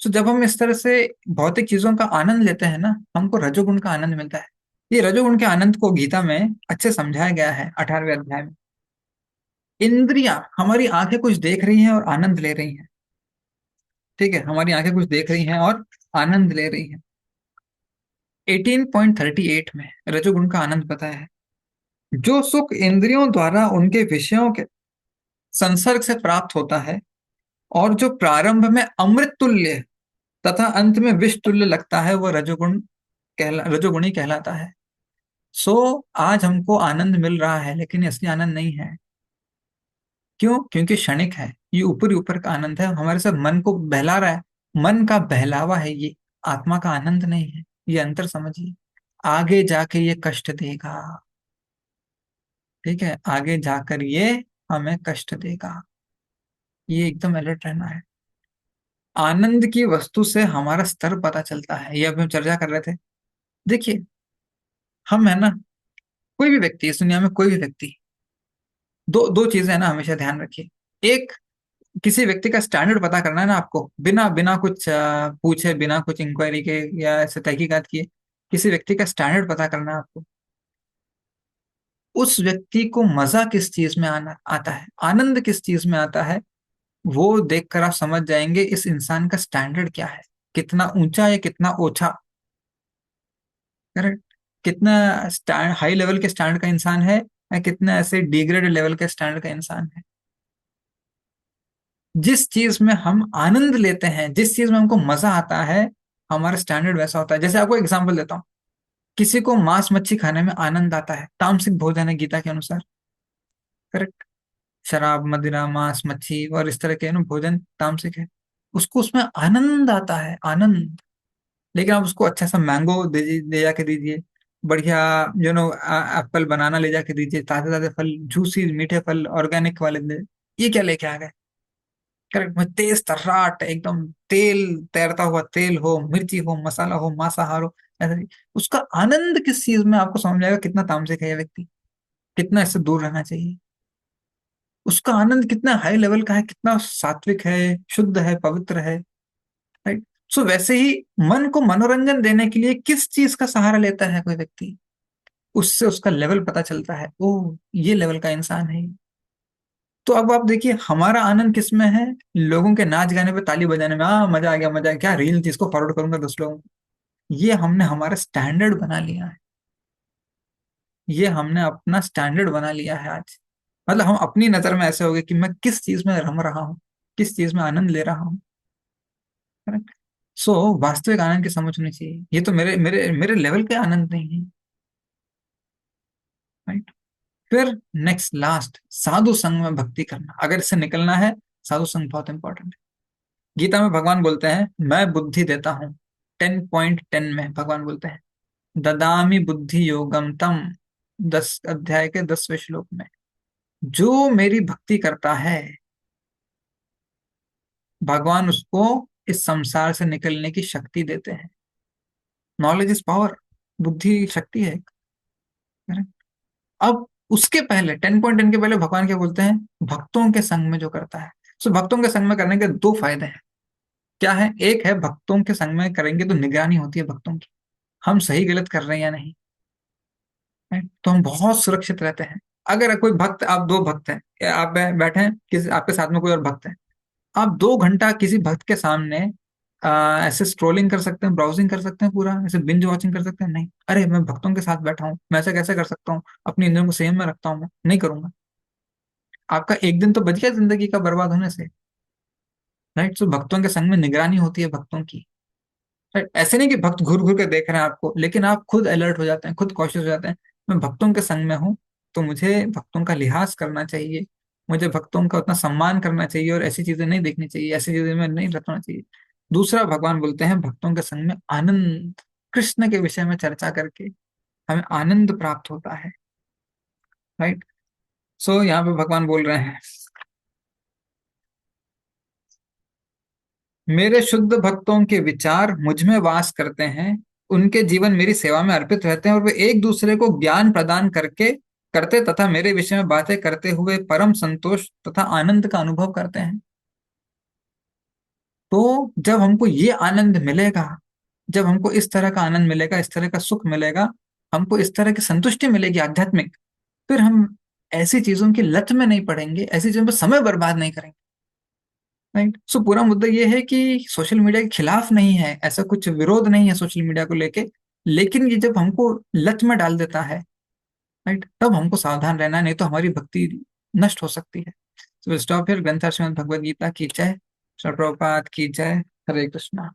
तो जब हम इस तरह से भौतिक चीजों का आनंद लेते हैं ना, हमको रजोगुण का आनंद मिलता है। ये रजोगुण के आनंद को गीता में अच्छे समझाया गया है 18वें अध्याय में। इंद्रियां, हमारी आंखें कुछ देख रही हैं और आनंद ले रही हैं। ठीक है, हमारी आंखें कुछ देख रही हैं और आनंद ले रही हैं। 18.38 में रजोगुण का आनंद बताया है। जो सुख इंद्रियों द्वारा उनके विषयों के संसर्ग से प्राप्त होता है, और जो प्रारंभ में अमृत तुल्य तथा अंत में विष तुल्य लगता है, वह रजोगुण रजोगुणी कहलाता है। सो आज हमको आनंद मिल रहा है, लेकिन ये असली आनंद नहीं है। क्यों? क्योंकि क्षणिक है। ये ऊपर ऊपर का आनंद है, हमारे साथ मन को बहला रहा है। मन का बहलावा है ये, आत्मा का आनंद नहीं है। ये अंतर समझिए। आगे जाके ये कष्ट देगा। ठीक है, आगे जाकर ये हमें कष्ट देगा। ये एकदम अलर्ट रहना है। आनंद की वस्तु से हमारा स्तर पता चलता है, ये अभी हम चर्चा कर रहे थे। देखिए, हम है ना, कोई भी व्यक्ति, इस दुनिया में कोई भी व्यक्ति, दो दो चीजें है ना, हमेशा ध्यान रखिए। एक, किसी व्यक्ति का स्टैंडर्ड पता करना है ना आपको, बिना बिना कुछ पूछे, बिना कुछ इंक्वायरी के या ऐसे तहकीकात किए, किसी व्यक्ति का स्टैंडर्ड पता करना है आपको। उस व्यक्ति को मजा किस चीज में आना आता है, आनंद किस चीज में आता है, वो देखकर आप समझ जाएंगे इस इंसान का स्टैंडर्ड क्या है। कितना ऊंचा या कितना ओछा। करेक्ट। कितना स्टैंड हाई लेवल के स्टैंडर्ड का इंसान है, या कितना ऐसे डिग्रेड लेवल के स्टैंडर्ड का इंसान है। जिस चीज में हम आनंद लेते हैं, जिस चीज में हमको मजा आता है, हमारा स्टैंडर्ड वैसा होता है। जैसे आपको एग्जांपल देता हूँ, किसी को मांस मच्छी खाने में आनंद आता है, तामसिक भोजन है गीता के अनुसार। करेक्ट। शराब, मदिरा, मांस मच्छी और इस तरह के भोजन तामसिक है। उसको उसमें आनंद आता है, आनंद। लेकिन आप उसको अच्छा सा मैंगो दे जाके दीजिए, बढ़िया एप्पल बनाना ले जाके दीजिए, ताजे ताजे फल, जूसी मीठे फल ऑर्गेनिक वाले दे, ये क्या लेके आ गए। करेक्ट। में तेज तर्राट एकदम, तेल, तैरता हुआ तेल हो, मिर्ची हो, मसाला हो, मांसाहार हो, ऐसा नहीं। उसका आनंद किस चीज में, आपको समझ में आएगा कितना तामसिक है ये व्यक्ति, कितना इससे दूर रहना चाहिए। उसका आनंद कितना हाई लेवल का है, कितना सात्विक है, शुद्ध है, पवित्र है। राइट। सो वैसे ही मन को मनोरंजन देने के लिए किस चीज का सहारा लेता है कोई व्यक्ति, उससे उसका लेवल पता चलता है, ओ ये लेवल का इंसान है। तो अब आप देखिए, हमारा आनंद किसमें है, लोगों के नाच गाने पे, ताली बजाने में, मजा आ गया, मजा आ गया, क्या रील थी, इसको फॉरवर्ड करूंगा 10 लोगों को। ये हमने हमारा स्टैंडर्ड बना लिया है। ये हमने अपना स्टैंडर्ड बना लिया है आज। मतलब हम अपनी नजर में ऐसे हो गए कि मैं किस चीज में रम रहा हूँ, किस चीज में आनंद ले रहा हूँ। सो वास्तविक आनंद की समझ होनी चाहिए, ये तो मेरे मेरे मेरे लेवल के आनंद नहीं है। राइट। फिर नेक्स्ट लास्ट, साधु संग में भक्ति करना, अगर इससे निकलना है, साधु संग बहुत इंपॉर्टेंट है। गीता में भगवान बोलते हैं, मैं बुद्धि देता हूं। 10.10 में भगवान बोलते हैं, ददामी बुद्धि योगम तम, 10 अध्याय के 10वें श्लोक में। जो मेरी भक्ति करता है, भगवान उसको इस संसार से निकलने की शक्ति देते हैं। नॉलेज इज पावर, बुद्धि शक्ति है। Correct? अब उसके पहले 10.10 के पहले भगवान क्या बोलते हैं, भक्तों के संग में जो करता है। सो भक्तों के संग में करने के दो फायदे हैं। क्या है? एक है, भक्तों के संग में करेंगे तो निगरानी होती है भक्तों की, हम सही गलत कर रहे हैं या नहीं। राइट? तो हम बहुत सुरक्षित रहते हैं। अगर कोई भक्त, आप दो भक्त हैं, या आप बैठे हैं, किसी आपके साथ में कोई और भक्त है, आप 2 घंटा किसी भक्त के सामने ऐसे स्क्रोलिंग कर सकते हैं, ब्राउजिंग कर सकते हैं, पूरा ऐसे बिंज वॉचिंग कर सकते हैं? नहीं। अरे मैं भक्तों के साथ बैठा हूँ, मैं ऐसा कैसे कर सकता हूँ, अपनी इंद्रियों को संयम में रखता हूँ, मैं नहीं करूंगा। आपका एक दिन तो बच गया जिंदगी का बर्बाद होने से। राइट। सो भक्तों के संग में निगरानी होती है भक्तों की। राइट। ऐसे नहीं कि भक्त घूर घूर के देख रहे हैं आपको, लेकिन आप खुद अलर्ट हो जाते हैं, खुद कॉशियस हो जाते हैं। मैं भक्तों के संग में हूँ, तो मुझे भक्तों का लिहाज करना चाहिए, मुझे भक्तों का उतना सम्मान करना चाहिए, और ऐसी चीजें नहीं देखनी चाहिए, ऐसी चीजें में नहीं रखना चाहिए। दूसरा, भगवान बोलते हैं, भक्तों के संग में आनंद, कृष्ण के विषय में चर्चा करके हमें आनंद प्राप्त होता है। राइट। सो यहाँ पे भगवान बोल रहे हैं, मेरे शुद्ध भक्तों के विचार मुझ में वास करते हैं, उनके जीवन मेरी सेवा में अर्पित रहते हैं, और वे एक दूसरे को ज्ञान प्रदान करके करते तथा मेरे विषय में बातें करते हुए परम संतोष तथा आनंद का अनुभव करते हैं। तो जब हमको ये आनंद मिलेगा, जब हमको इस तरह का आनंद मिलेगा, इस तरह का सुख मिलेगा, हमको इस तरह की संतुष्टि मिलेगी आध्यात्मिक, फिर हम ऐसी चीजों की लत में नहीं पड़ेंगे, ऐसी चीजों पर समय बर्बाद नहीं करेंगे। राइट। सो पूरा मुद्दा ये है कि सोशल मीडिया के खिलाफ नहीं है, ऐसा कुछ विरोध नहीं है सोशल मीडिया को लेके, लेकिन ये जब हमको लत में डाल देता है, राइट, तब हमको सावधान रहना है, नहीं तो हमारी भक्ति नष्ट हो सकती है। तो स्टॉप हियर। ग्रंथ श्रीमद् भगवद गीता की जय। श्री प्रभुपाद की जय। हरे कृष्णा।